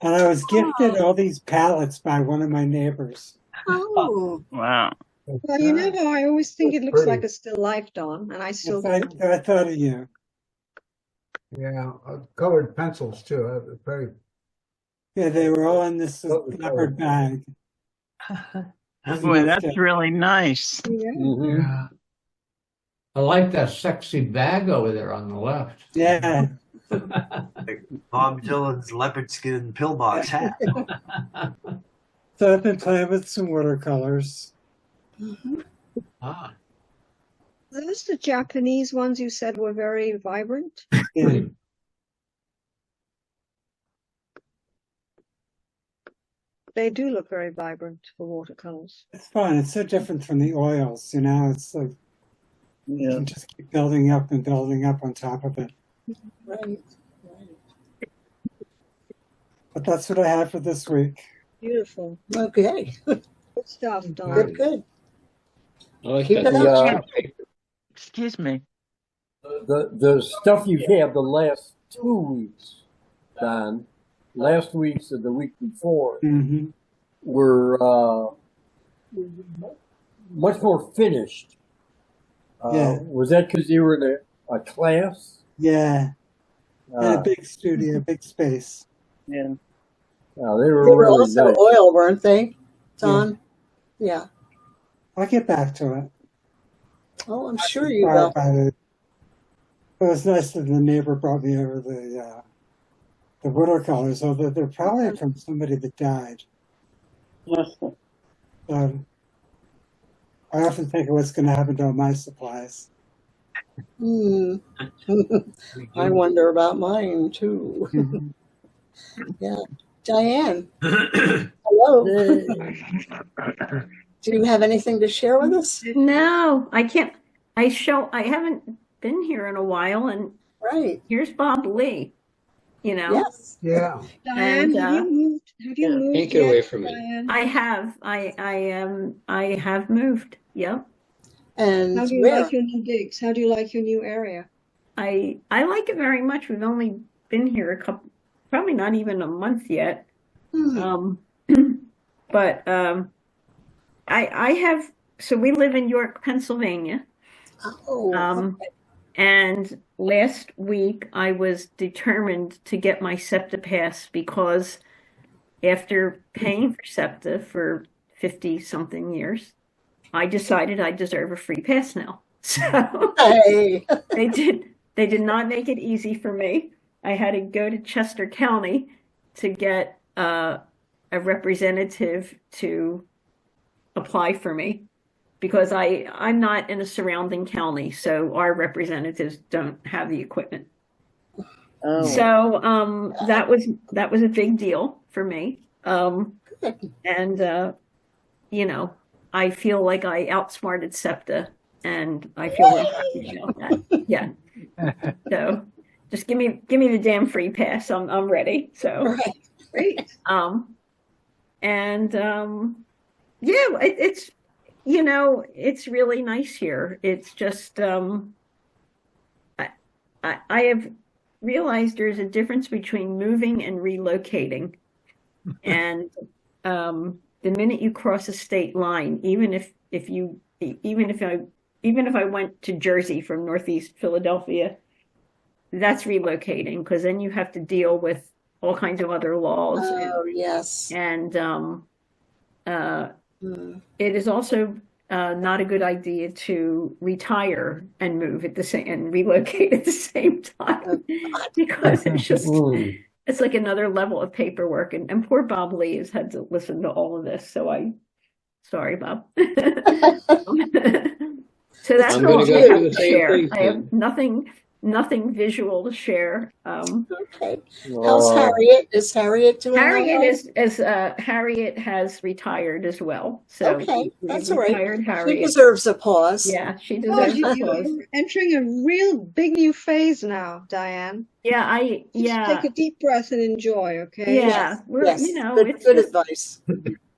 And I was gifted all these palettes by one of my neighbors. Oh, Wow. Well, you know how I always think it That's looks like pretty. a still life, Don, and I still I don't. thought of you. yeah, colored pencils too. Very. Yeah, they were all in this Totally leopard bag. Boy, that's really nice. Yeah. Mhm. Yeah. I like that sexy bag over there on the left. Yeah. Like Bob Dylan's leopard skin pillbox hat. So I've been playing with some watercolors. mhm. Ah, Those the Japanese ones you said were very vibrant. Yeah. They do look very vibrant for watercolors. It's fun. It's so different from the oils, you know. It's like you Yeah. can just keep building up and building up on top of it. Right. But that's what I have for this week. Beautiful. Okay. Good stuff, Don. Good, good. I like Keep that. it up. Excuse me. The stuff you've had the last 2 weeks, Don, last week's and the week before, Mm-hmm. were much more finished. Yeah. Was that because you were in a class? Yeah. And a Uh, big studio, big space. Yeah. they They were were really also nice. oil, weren't they, Don? Yeah. I'll get back to it. Oh, I'm sure you Sorry will. about it. It was nice that the neighbor brought me over the watercolors, although they're probably from somebody that died. So I often think of what's going to happen to all my supplies. Hmm. I wonder about mine too. Mhm. Yeah. Diane, hello. Do you have anything to share with us? No, I can't. I haven't been here in a while, and Right. here's Bob Lee, you know. Yes. Yeah. Diane, And, have you moved? Have you moved Can't get yet, away from me. Diane? I have. I have moved. Yep. And How do you where? like your new digs? How do you like your new area? I like it very much. We've only been here probably not even a month yet. Hmm. But I have. So we live in York, Pennsylvania. Oh, Okay. And last week I was determined to get my SEPTA pass because after paying for SEPTA for 50 something years, I decided I deserve a free pass now. So hey. they did not make it easy for me. I had to go to Chester County to get a representative to apply for me, because I'm not in a surrounding county, so our representatives don't have the equipment. Oh. So that was a big deal for me. And you know, I feel like I outsmarted SEPTA, and I feel really happy about that. Yeah. So just give me the damn free pass. I'm ready. So Right. Great. and yeah, it's you know, it's really nice here. It's just I have realized there's a difference between moving and relocating. And the minute you cross a state line, even if even if I went to Jersey from Northeast Philadelphia, that's relocating because then you have to deal with all kinds of other laws. Oh, yes. And it is also not a good idea to retire and move at the same and relocate at the same time because it's just it's like another level of paperwork. And poor Bob Lee has had to listen to all of this. So sorry, Bob. So that's I'm all going to I go have through to the same share. thing. I have nothing visual to share. Okay. How's Harriet? Is Harriet doing Harriet has retired as well. So okay, that's all retired right. Harriet. She deserves a pause. Yeah, she deserves a pause. You're entering a real big new phase now, Diane. Yeah, Just take a deep breath and enjoy, okay? Yeah, yes. You know, good just, advice.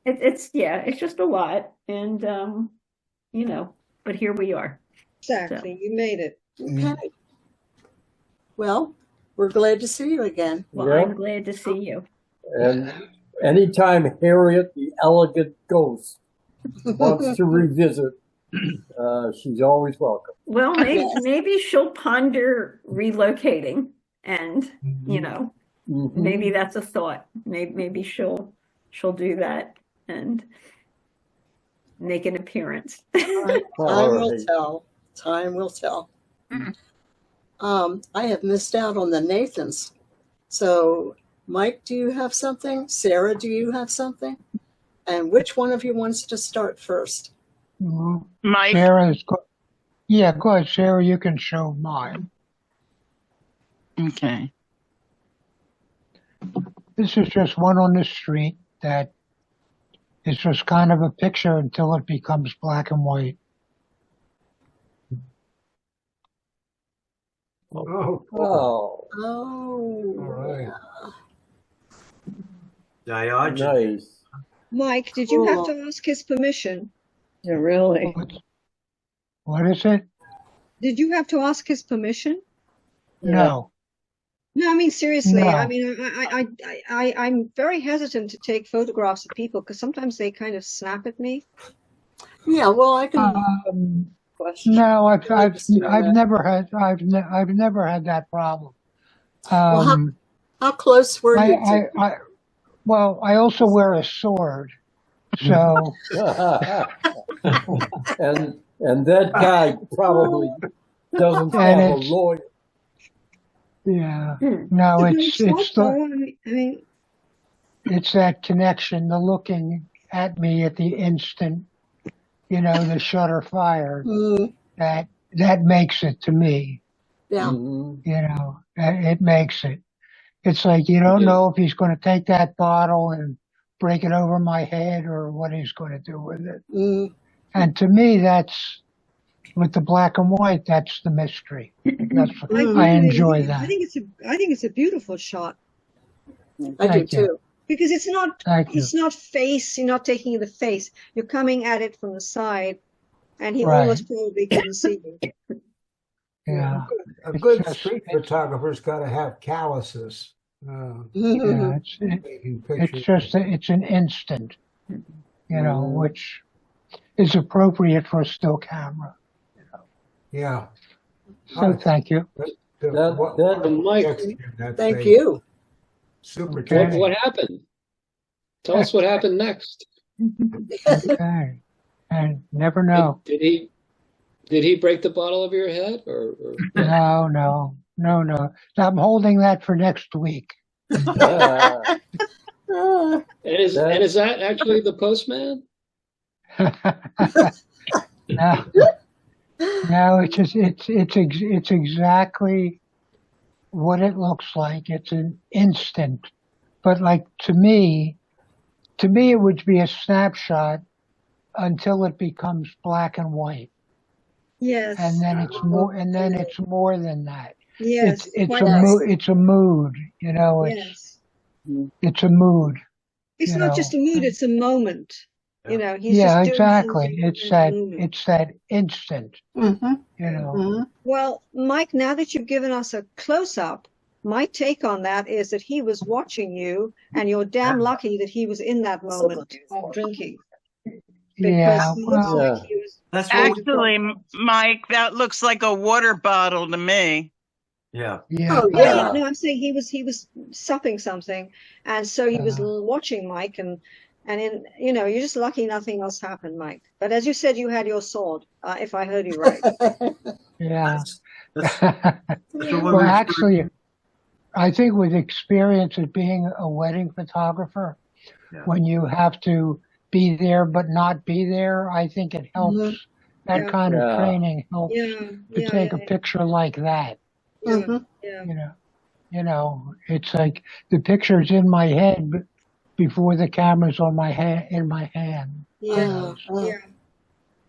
It's just a lot, and you know, but here we are. Exactly, you made it. Okay. Well, we're glad to see you again. Well, I'm glad to see you. And anytime Harriet, the elegant ghost, wants to revisit, she's always welcome. Well, maybe she'll ponder relocating, and you know, maybe that's a thought. Maybe she'll do that and make an appearance. Time will tell. Time will tell. I have missed out on the Nathans. So, Mike, do you have something? Sarah, do you have something? And which one of you wants to start first? Mike? Sarah's yeah, go ahead, Sarah. You can show mine. Okay. This is just one on the street that is just kind of a picture until it becomes black and white. Oh. Oh. All right. Nice. Mike, did you have to ask his permission? Yeah, really? What is it? Did you have to ask his permission? No. No, I mean seriously. No. I mean, I'm very hesitant to take photographs of people because sometimes they kind of snap at me. Yeah, well, I can. No, I've never had that problem. Well, how close were you? Well, I also wear a sword, so. and that guy probably doesn't have a lawyer. Yeah, no, it's that connection, the looking at me at the instant, you know, the shutter fired, that makes it to me. Yeah. You know, it makes it. It's like you don't know if he's going to take that bottle and break it over my head or what he's going to do with it. And to me, that's with the black and white. That's the mystery. I enjoy that. I think it's a beautiful shot. I do too. Because it's not face. You're not taking the face. You're coming at it from the side, and he almost probably couldn't see you. Yeah. A good street photographer's got to have calluses. Yeah, it's an instant, you know, which is appropriate for a still camera. You know. Yeah. So thank you. Thank you. Super. What happened? Tell us what happened next. Okay. And never know. Did he break the bottle over your head or? No. I'm holding that for next week. And is that actually the postman? No, it's exactly what it looks like. It's an instant. But like to me it would be a snapshot until it becomes black and white. Yes. And then it's more than that. Yes. It's a mood, you know, it's a mood. It's not just a mood, it's a moment. You know, he's just doing exactly. something It's that instant. You know. Well, Mike, now that you've given us a close up, my take on that is that he was watching you and you're damn lucky that he was in that moment of drinking. because Yeah, he looks well, like he was That's what we, Actually, Mike, that looks like a water bottle to me. yeah. yeah, Oh Yeah, yeah. no, I'm saying he was supping something, and so he was watching Mike, and in you're just lucky nothing else happened, Mike. But as you said, you had your sword, if I heard you right. yeah. That's what Well, we actually, I think with experience of being a wedding photographer, Yeah. when you have to be there but not be there, I think it helps. Mhm. That Yeah. kind of Yeah. training helps Yeah, to yeah, take yeah, a picture like that. yeah, Mhm. yeah. It's like the picture's in my head before the camera's on my hand in my hand. Yeah, Oh.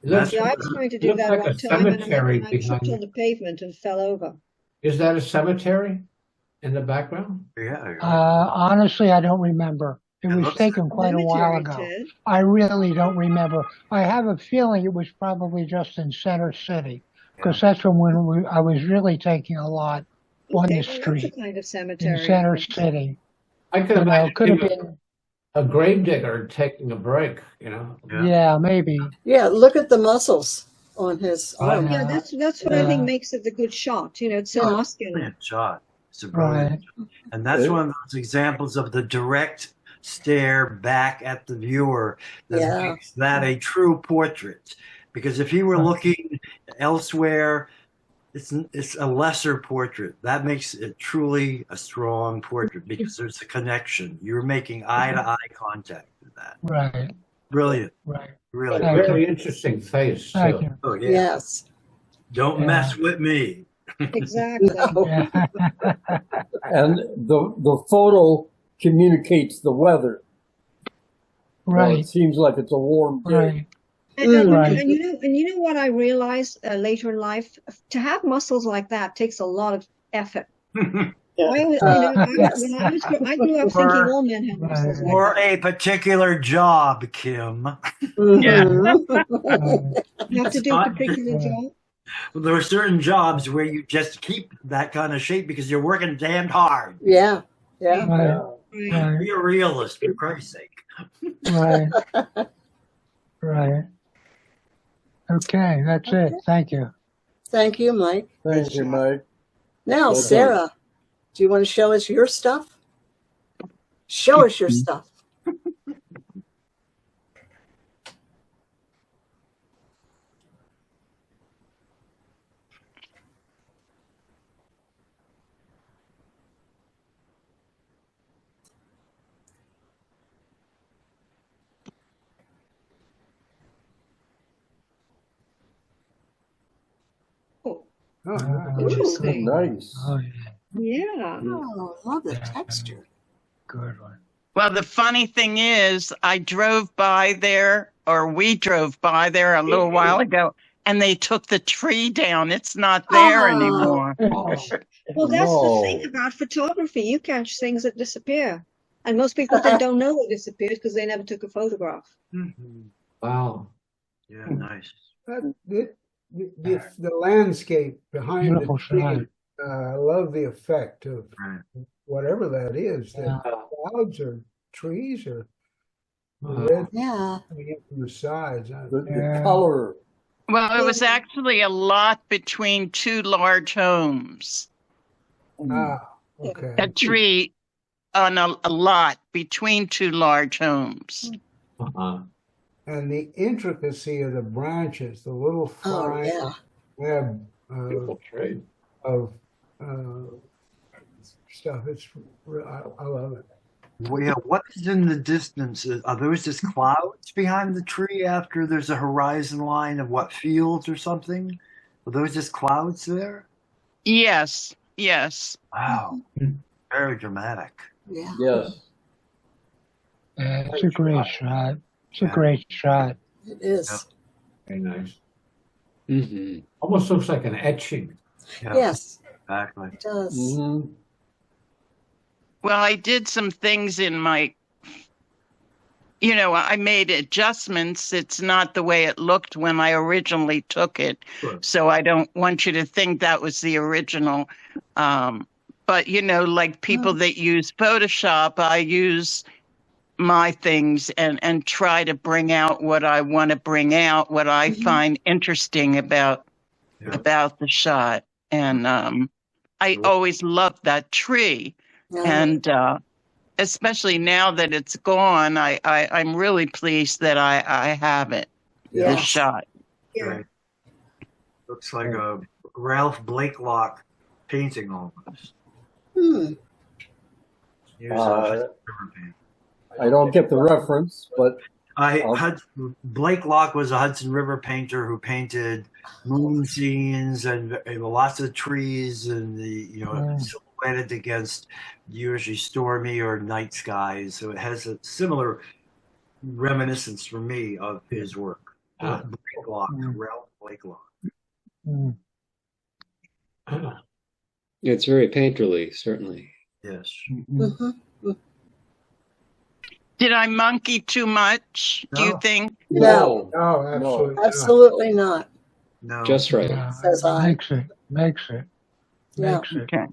Looks, yeah. I was trying to do looks that like a one time, and cemetery I tripped behind. on the pavement and fell over. Is that a cemetery in the background? Yeah. Honestly, I don't remember. It was looks taken quite a while Cemetery, ago. Ted. I really don't remember. I have a feeling it was probably just in Center City because that's when I was really taking a lot on Okay, the well, that's a street kind of in cemetery, I Center guess. City. I could imagine Could have being been, a gravedigger taking a break, yeah, maybe. Yeah, look at the muscles on his arm. Yeah, that's what I think makes it the good shot. It's so muscular. Brilliant shot. It's a brilliant shot. And that's one of those examples of the direct stare back at the viewer that makes that a true portrait. Because if he were looking elsewhere, it's a lesser portrait. That makes it truly a strong portrait because there's a connection. You're making eye-to-eye contact with that. Right. Brilliant. Right. Really a very interesting face. Thank Too. you. Oh, yeah. Yes. Don't mess with me. Exactly. Yeah. And the photo communicates the weather. Right. It seems like it's a warm day. Right. And you know what I realized later in life? To have muscles like that takes a lot of effort. I grew up thinking all men had muscles like For that. a particular job, Kim. You have to do a particular job. There are certain jobs where you just keep that kind of shape because you're working damned hard. Yeah. Right. Be a realist, for Christ's sake. Right. Right. Okay, that's it. Thank you. Thank you, Mike. Thank you, Mike. Now, Okay. Sarah, do you want to show us your stuff? Show us your stuff. Interesting. Nice. Oh, Yeah. Oh, love the texture. good one. Well, the funny thing is, we drove by there a little while ago, and they took the tree down. It's not there anymore. Well, that's the thing about photography. You catch things that disappear. And most people don't know they disappeared because they never took a photograph. Wow. Yeah, nice. The landscape behind Beautiful the tree, shot. I love the effect of whatever that is. Yeah. The clouds or trees or red Yeah. coming in from the sides. The color. Well, it was actually a lot between two large homes. Okay. A tree on a lot between two large homes. And the intricacy of the branches, the little fine web of stuff. I love it. Well, yeah, what is in the distance? Are those just clouds behind the tree after there's a horizon line of what, fields or something? Are those just clouds there? Yes. Wow. Very dramatic. Yeah. Yes. Yeah, it's a great shot. It's a great shot. It is. Very nice. Mm-hmm. Almost looks like an etching. Yes. Exactly. It does. Mm-hmm. Well, I did some things in my, I made adjustments. It's not the way it looked when I originally took it. Sure. So I don't want you to think that was the original. But, like people that use Photoshop, I use my things and try to bring out what I want to bring out, what I find interesting about the shot. And I always loved that tree. And especially now that it's gone, I'm really pleased that I have it. The shot. Right. Looks like a Ralph Blakelock painting almost. Here's a river painting. I don't get the reference, but Blakelock was a Hudson River painter who painted moon scenes and lots of trees and silhouetted against usually stormy or night skies. So it has a similar reminiscence for me of his work. Blakelock, Ralph Blakelock. It's very painterly, certainly. Yes. Did I monkey too much, do you think? No. No, Absolutely not. No. Just right. Says I. Makes it. Okay.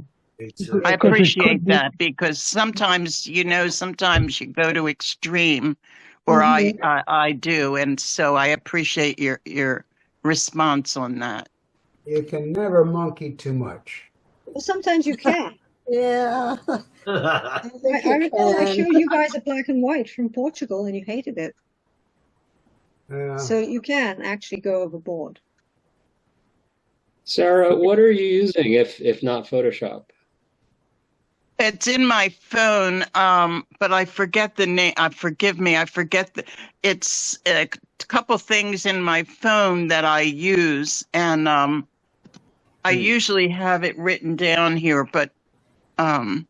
I appreciate that because sometimes, sometimes you go to extreme, or I do, and so I appreciate your response on that. You can never monkey too much. Well, sometimes you can. Yeah. I recall I showed you guys a black and white from Portugal and you hated it. So you can actually go overboard. Sarah, what are you using if not Photoshop? It's in my phone, but I forget the name. Forgive me, I forget it's a couple things in my phone that I use, and I usually have it written down here, but I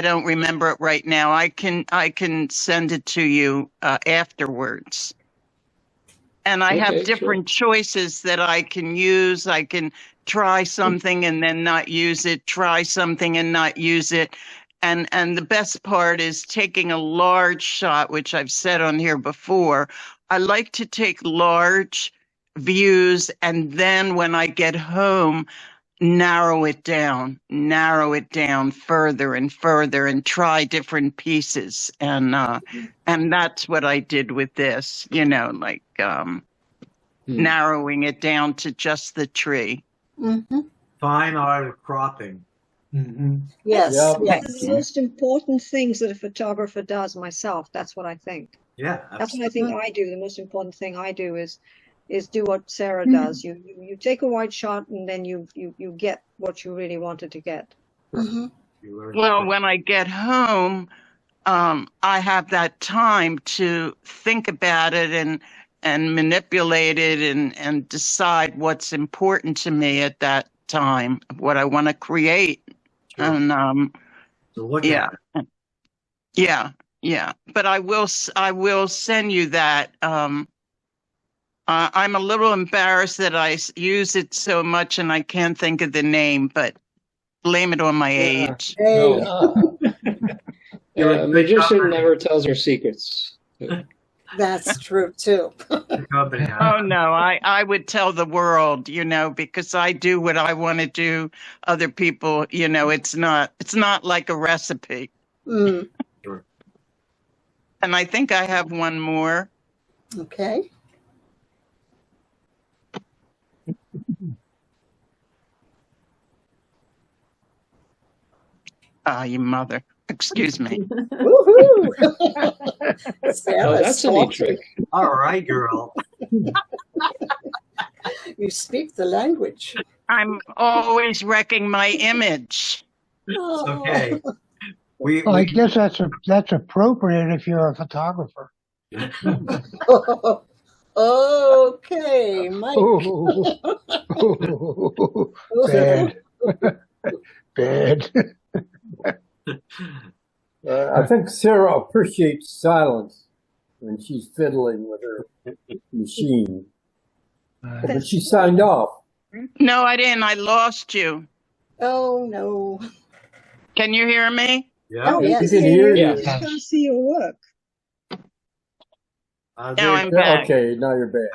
don't remember it right now. I can send it to you afterwards. And I have different choices that I can use. I can try something and then not use it, try something and not use it. And the best part is taking a large shot, which I've said on here before. I like to take large views, and then when I get home, narrow it down further and further and try different pieces. And that's what I did with this, narrowing it down to just the tree. Fine art of cropping. Yes. One of the most important things that a photographer does myself. That's what I think. Yeah. That's what I think I do. The most important thing I do is do what Sarah does. You take a wide shot and then you get what you really wanted to get. Well, when I get home, I have that time to think about it and manipulate it and decide what's important to me at that time, what I want to create. Sure. And So look at it. Yeah. But I will send you that. I'm a little embarrassed that I use it so much and I can't think of the name, but blame it on my age. A magician never tells her secrets. That's true too. Oh no, I would tell the world, because I do what I want to do. Other people, it's not like a recipe. Sure. And I think I have one more. Okay. You mother. Excuse me. Woohoo! That's a neat trick. All right, girl. You speak the language. I'm always wrecking my image. It's okay. I guess that's appropriate if you're a photographer. Okay, Mike. Bad. I think Sarah appreciates silence when she's fiddling with her machine. But she signed off. No, I didn't. I lost you. Oh, no. Can you hear me? Yeah. Oh, You yes. can hear you. I can't see your work. Now I'm back. Okay, now you're back.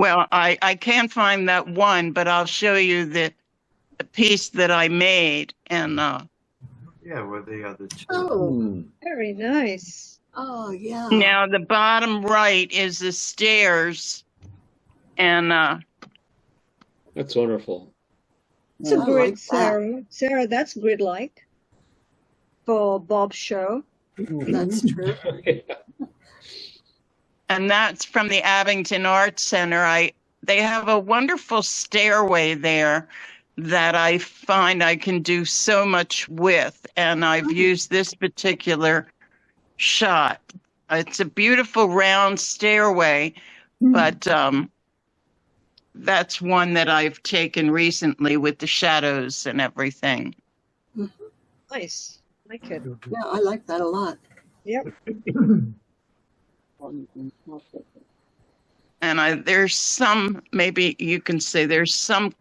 Well, I can't find that one, but I'll show you the piece that I made. And Yeah, where the other two. Oh, Very nice. oh, yeah. now the bottom right is the stairs. And That's wonderful. It's a I grid, like that. Sarah. Sarah, that's grid-like for Bob's show. That's true. and that's from the Abington Arts Center. They have a wonderful stairway there that I find I can do so much with, and I've used this particular shot. It's a beautiful round stairway, but that's one that I've taken recently with the shadows and everything. Nice. Like it. Yeah, I like that a lot. Yep. And there's some, maybe you can say there's some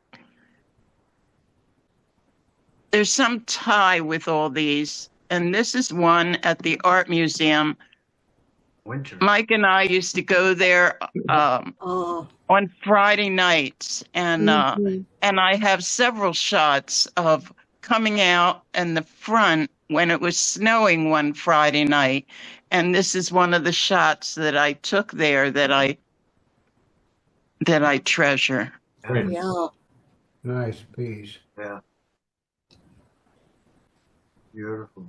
tie with all these. And this is one at the Art Museum. Winter. Mike and I used to go there on Friday nights, and I have several shots of coming out in the front when it was snowing one Friday night. And this is one of the shots that I took there that I treasure. Yeah. Nice piece. Yeah. Beautiful.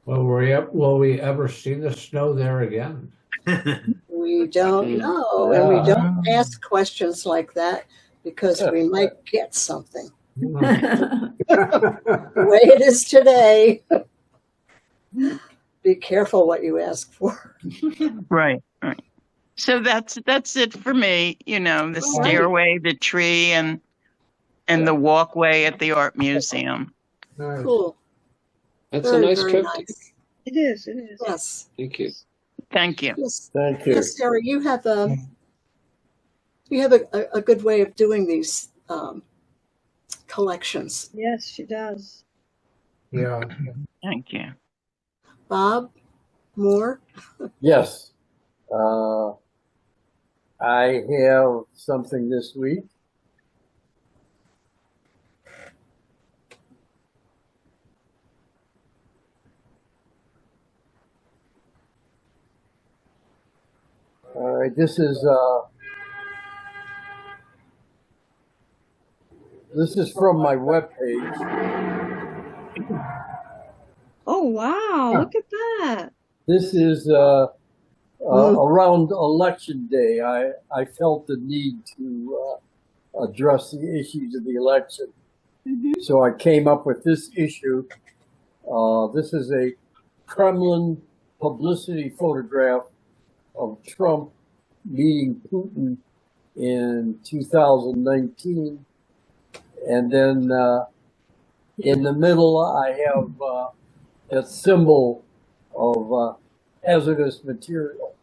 Well, will we ever see the snow there again? We don't know, and we don't ask questions like that because we might get something. The way it is today, be careful what you ask for. Right. So that's it for me. You know, the stairway, the tree, and the walkway at the Art Museum. Nice. Cool. That's Very, a nice very trip. nice. It is. It is. Yes. Thank you. Thank you. Yes. Thank you. Yes, Sarah, you have a good way of doing these collections. Yes, she does. Yeah. Thank you. Bob, more? Yes. I have something this week. All right, this is from my webpage. Oh, wow. Look at that. This is around Election Day. I felt the need to address the issues of the election. So I came up with this issue. This is a Kremlin publicity photograph of Trump meeting Putin in 2019. And then in the middle, I have a symbol of hazardous material,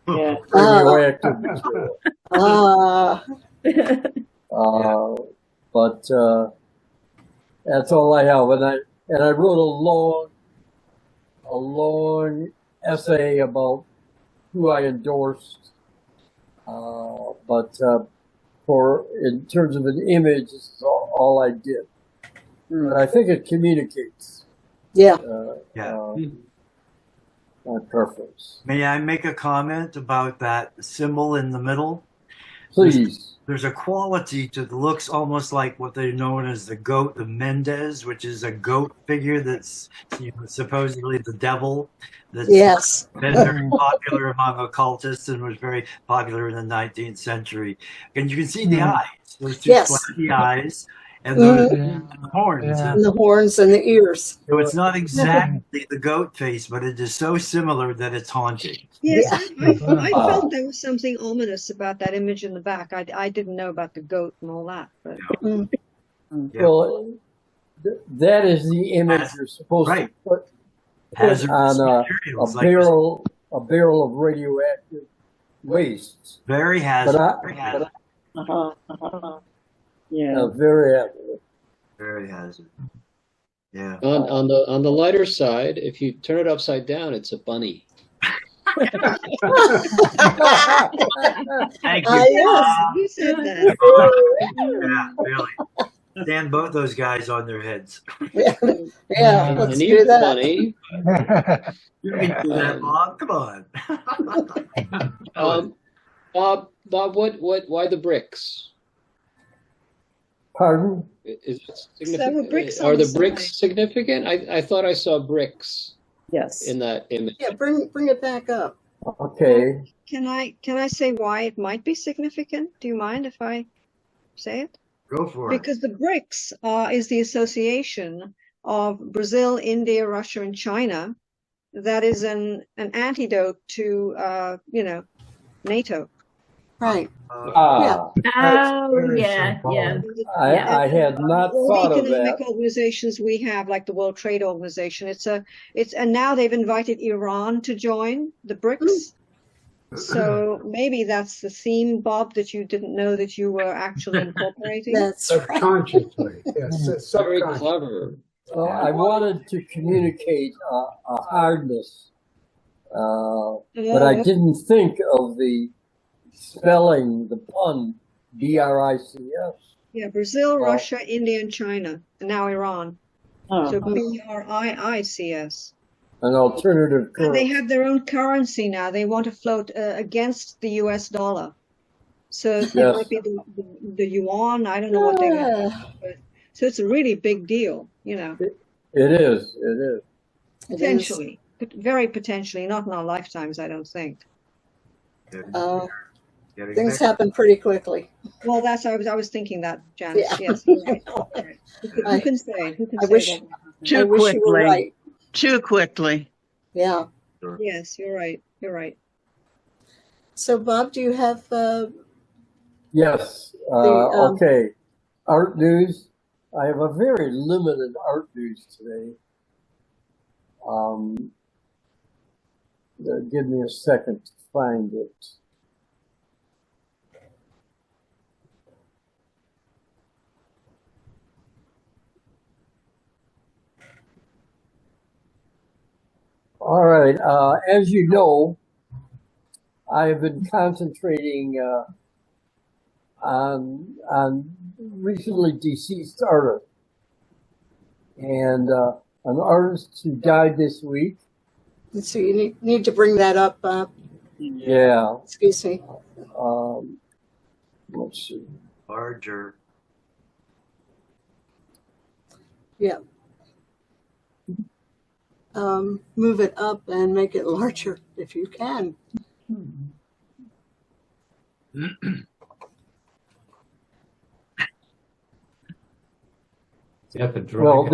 radioactive material. But that's all I have. And I wrote a long essay about who I endorsed. But in terms of an image, this is all I did. But I think it communicates. Yeah. My preference. May I make a comment about that symbol in the middle? Please. There's a quality to the looks almost like what they're known as the goat, the Mendes, which is a goat figure that's supposedly the devil. That's been very popular among occultists and was very popular in the 19th century. And you can see the eyes, those two squinty eyes, and those horns. And the horns and the ears. So it's not exactly the goat face, but it is so similar that it's haunting. Yes, I felt there was something ominous about that image in the back. I didn't know about the goat and all that. But Well, that is the image you're supposed to put on a barrel of radioactive waste. Very hazardous. Very hazardous. Very hazardous. Yeah. On the lighter side, if you turn it upside down, it's a bunny. Thank you. Yes, You said that. Yeah, really. Stand both those guys on their heads. yeah, And let's he's do that. funny. You can do that, Bob. Come on. Bob, why the bricks? Pardon? Is it Several significant? bricks on Are the the bricks side. significant? I thought I saw bricks Yes. in that image. Yeah, bring it back up. Okay. Can I say why it might be significant? Do you mind if I say it? Go for it. Because the BRICS is the association of Brazil, India, Russia, and China. That is an antidote to NATO. Right. Ah, Oh, yeah. I had not All thought the of economic that. organizations we have, like the World Trade Organization, and now they've invited Iran to join the BRICS. So maybe that's the theme, Bob, that you didn't know that you were actually incorporating. That's right. Subconsciously, yes, Very subconscious. clever. Well, I wanted to communicate a hardness, but I didn't think of the spelling, the pun, BRICS. Yeah, Brazil, Russia, India, and China, and now Iran. Oh. So BRICS. An alternative And they currency. have their own currency now. They want to float against the US dollar. So it Yes. might be the yuan. I don't know what they're going to do. But, so it's a really big deal, you know. It is. It is. Potentially. But very potentially. Not in our lifetimes, I don't think. Things happen pretty quickly. Well, I was thinking that, Janice. Yeah. Yes. You're right. Right. Who can say? Who can I say wish- what will happen? Too wish you were quickly. right. Too quickly. Yeah. Yes, you're right. You're right. So, Bob, do you have Yes. Okay. Art news. I have a very limited art news today. Give me a second to find it. All right. As you know, I've been concentrating on recently deceased artists, and an artist who died this week. so you need to bring that up, Yeah. excuse me. Let's see. Larger. Yeah. Move it up and make it larger if you can. Well,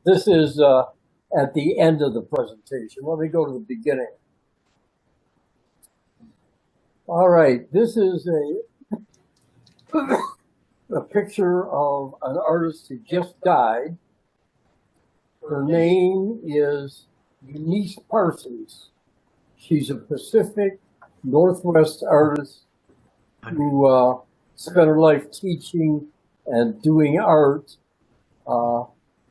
this is at the end of the presentation. Let me go to the beginning. All right, this is a picture of an artist who just died. Her name is Eunice Parsons. She's a Pacific Northwest artist who spent her life teaching and doing art.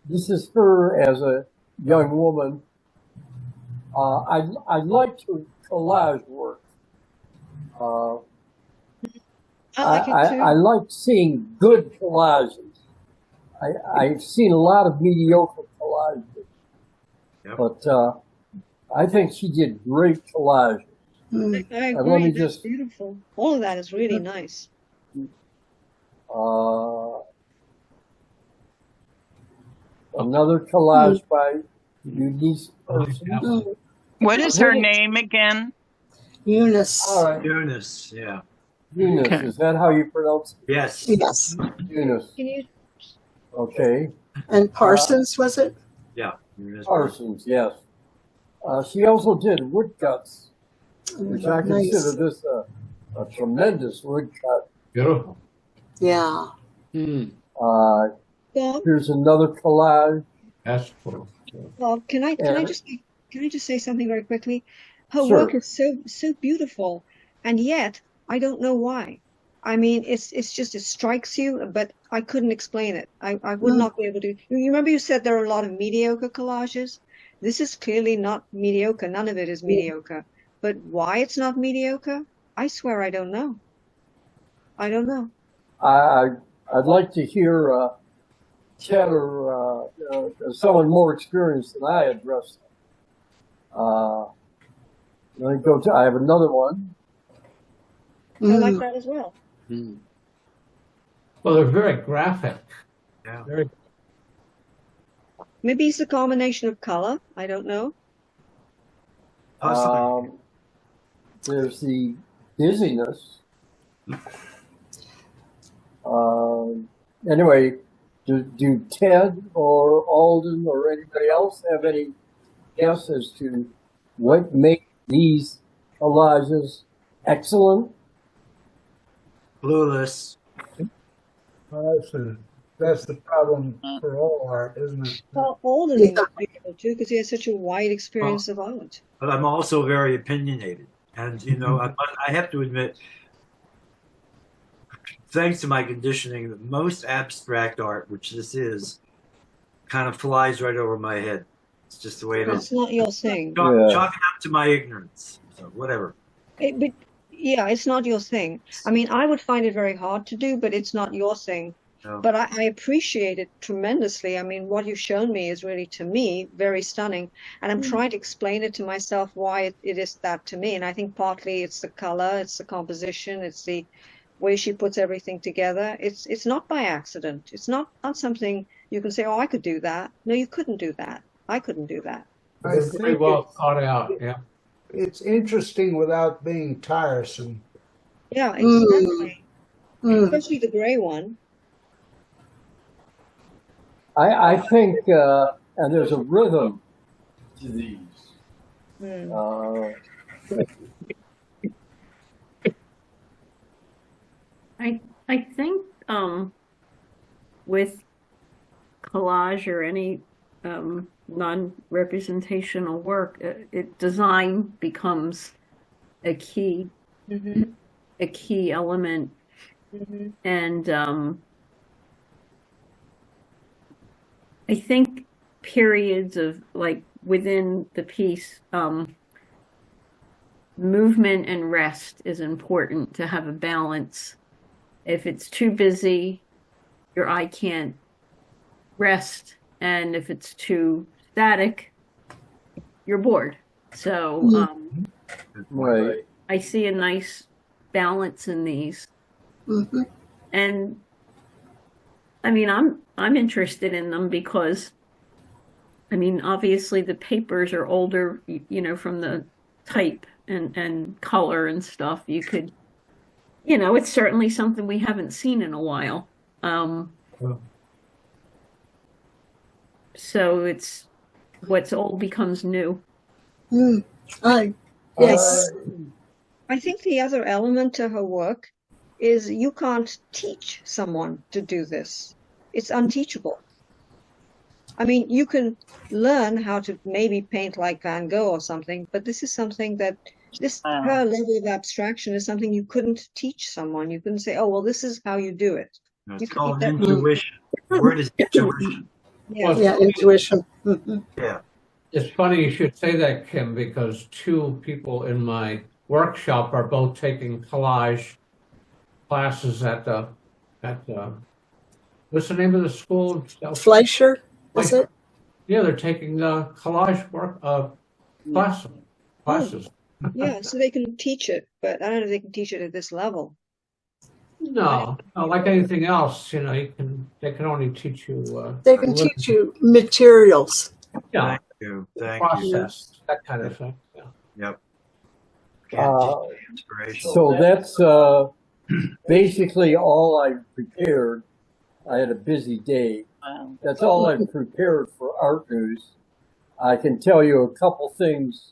This is her as a young woman. I like her collage work. I like it too. I like seeing good collages. I've seen a lot of mediocre collages, but I think she did great collages. I agree. And let me That's just beautiful. All of that is really nice. another collage by Eunice Parsons. What is her name again? Eunice. All right, Eunice, yeah. Eunice, Okay. is that how you pronounce Yes. Yes. it? Eunice. Can you? Okay. And Parsons, was it? Yeah. Eunice. Parsons, yes. She also did woodcuts, which I Nice. consider this a tremendous woodcut. Beautiful. Yeah. Bob, Here's another collage. That's cool. Bob, can I Yeah. just say something very quickly? Her Sure. work is so beautiful, and yet I don't know why. I mean, it's just, it strikes you, but I couldn't explain it. I would not be able to. You remember you said there are a lot of mediocre collages? This is clearly not mediocre. None of it is mediocre. But why it's not mediocre, I swear I don't know. I don't know. I'd like to hear Ted or someone more experienced than I address them. Let me go to. I have another one. I like that as well. Well, they're very graphic. Yeah. Very. Maybe it's a combination of color. I don't know. There's the dizziness. Anyway, do Ted or Alden or anybody else have any guess as to what makes these collages excellent? Clueless. That's the problem for all art, isn't it? Well, Alden would be able to because he has such a wide experience of art. But I'm also very opinionated. And, you know, I have to admit, thanks to my conditioning, the most abstract art, which this is, kind of flies right over my head. It's just the way it is. That's not your thing. Chalk it up to my ignorance. So whatever. But yeah, it's not your thing. I mean, I would find it very hard to do, but it's not your thing. No. But I appreciate it tremendously. I mean, what you've shown me is really, to me, very stunning. And I'm trying to explain it to myself why it is that to me. And I think partly it's the color, it's the composition, it's the way she puts everything together. It's not by accident. It's not something you can say, oh, I could do that. No, you couldn't do that. I couldn't do that. I They're very think well thought out. Yeah. it's interesting without being tiresome. Yeah, exactly. Especially the gray one. I think, and there's a rhythm to these. I think with collage or any non-representational work, design becomes a key element, and I think periods of, like, within the piece, movement and rest is important to have a balance. If it's too busy, your eye can't rest, and if it's too static, you're bored. So Right. I see a nice balance in these, and I mean, I'm interested in them because, I mean, obviously the papers are older, you know, from the type and color and stuff. You could, you know, it's certainly something we haven't seen in a while. So it's what's old becomes new. Yes. I think the other element to her work is you can't teach someone to do this. It's unteachable. I mean, you can learn how to maybe paint like Van Gogh or something, but this is something that her level of abstraction is something you couldn't teach someone. You couldn't say, oh, well, this is how you do it. It's called intuition. The word is intuition. Yeah, intuition. Yeah. It's funny you should say that, Kim, because two people in my workshop are both taking collage classes at what's the name of the school? Fleischer, is it? Yeah, they're taking collage work classes. Yeah, so they can teach it, but I don't know if they can teach it at this level. No, like anything else, you know, they can only teach you. They can teach you materials. Yeah, Thank you. process, that kind of thing. Yeah. Yep. Inspiration. So that's basically all I prepared. I had a busy day. That's all I've prepared for Art News. I can tell you a couple things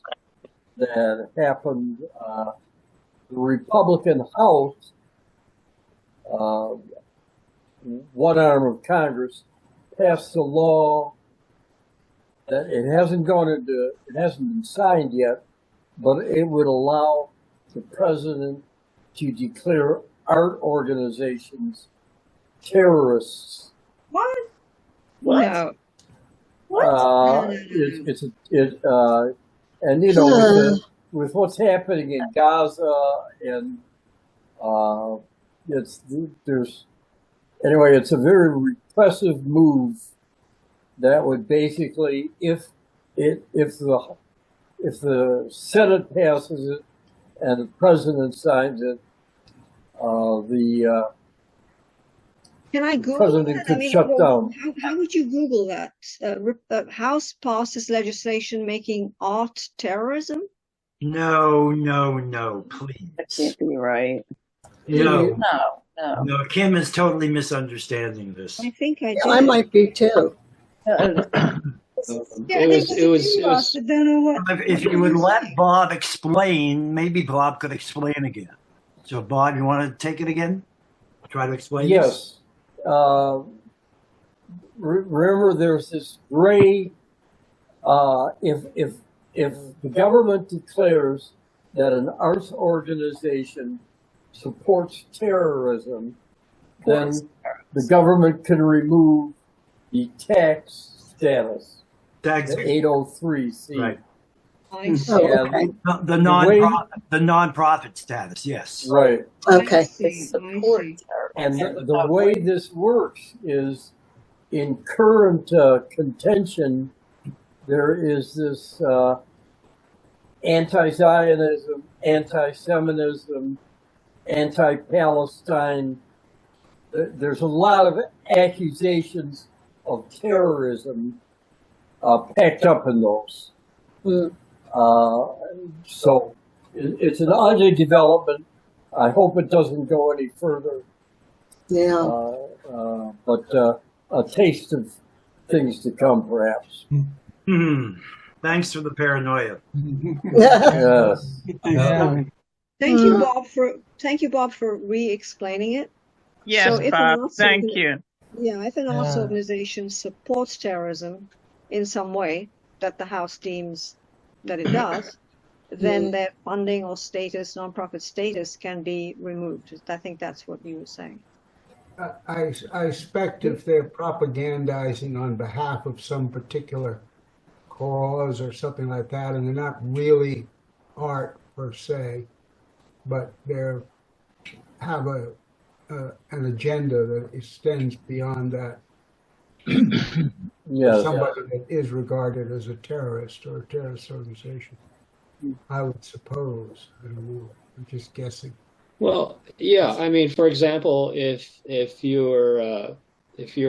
that happened. The Republican House, one arm of Congress, passed a law that it hasn't been signed yet, but it would allow the president to declare art organizations terrorists. What? What? No. And you know, with what's happening in Gaza and it's a very repressive move that would basically, if the Senate passes it and the president signs it, Can I Google president that? could shut down. How would you Google that? House passes legislation making art terrorism? No, please. That can't be right. No. No. No, Kim is totally misunderstanding this. I think I did. I might be too. It was. If you would let Bob explain, maybe Bob could explain again. So, Bob, you want to take it again? Try to explain. Yes. Remember, there's this gray. If the government declares that an arts organization supports terrorism, then the government can remove the tax status, the 803C. Right. I see. The non-profit status, yes. Right. Okay. And the way this works is in current contention, there is this anti-Zionism, anti-Semitism, anti-Palestine. There's a lot of accusations of terrorism packed up in those. So it's an ugly development. I hope it doesn't go any further. Yeah. But a taste of things to come, perhaps. Thanks for the paranoia. Yes. Thank you, Bob, for re-explaining it. Yes, So if Bob, an arts thank organ- you. Yeah, if an arts organization supports terrorism in some way that the House deems that it does, then their funding or status, nonprofit status, can be removed. I think that's what you were saying. I expect if they're propagandizing on behalf of some particular cause or something like that, and they're not really art per se, but they have an agenda that extends beyond that. Yes. Somebody that is regarded as a terrorist or a terrorist organization, I would suppose. I don't know. I'm just guessing. Well, yeah. I mean, for example, if you're a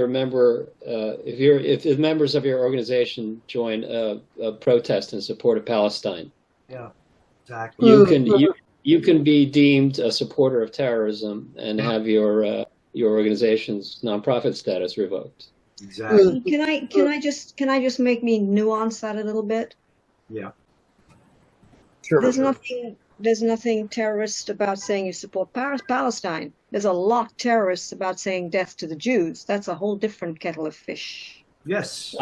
member, if the members of your organization join a protest in support of Palestine, Yeah, exactly. you can be deemed a supporter of terrorism and have your organization's nonprofit status revoked. Exactly. Can I just make me nuance that a little bit? Yeah. Sure. There's nothing terrorist about saying you support Palestine. There's a lot terrorist about saying death to the Jews. That's a whole different kettle of fish. Yes.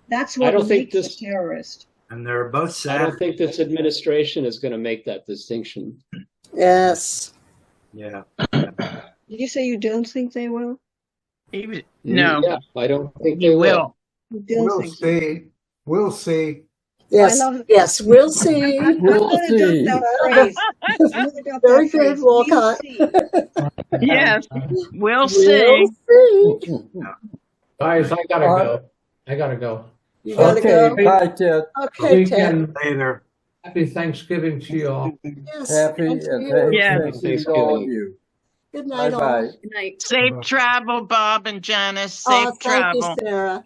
That's what makes a terrorist. And they're both sad. I don't think this administration is going to make that distinction. Yes. Yeah. Did you say you don't think they will? No. Yeah, I don't think they will. We'll see. We'll see. Yes. Yes. We'll see. We'll see. Very good, Walcott. Yes. We'll see. Guys, I gotta go. You gotta go. Bye, Ted. Okay, Ted. Later. Happy Thanksgiving to you all. Yes. Happy and to and you. Thanksgiving to all of you. Good night, all. Bye-bye. Good night. Safe travel, Bob and Janice. Safe Oh, thank travel. you, Sarah.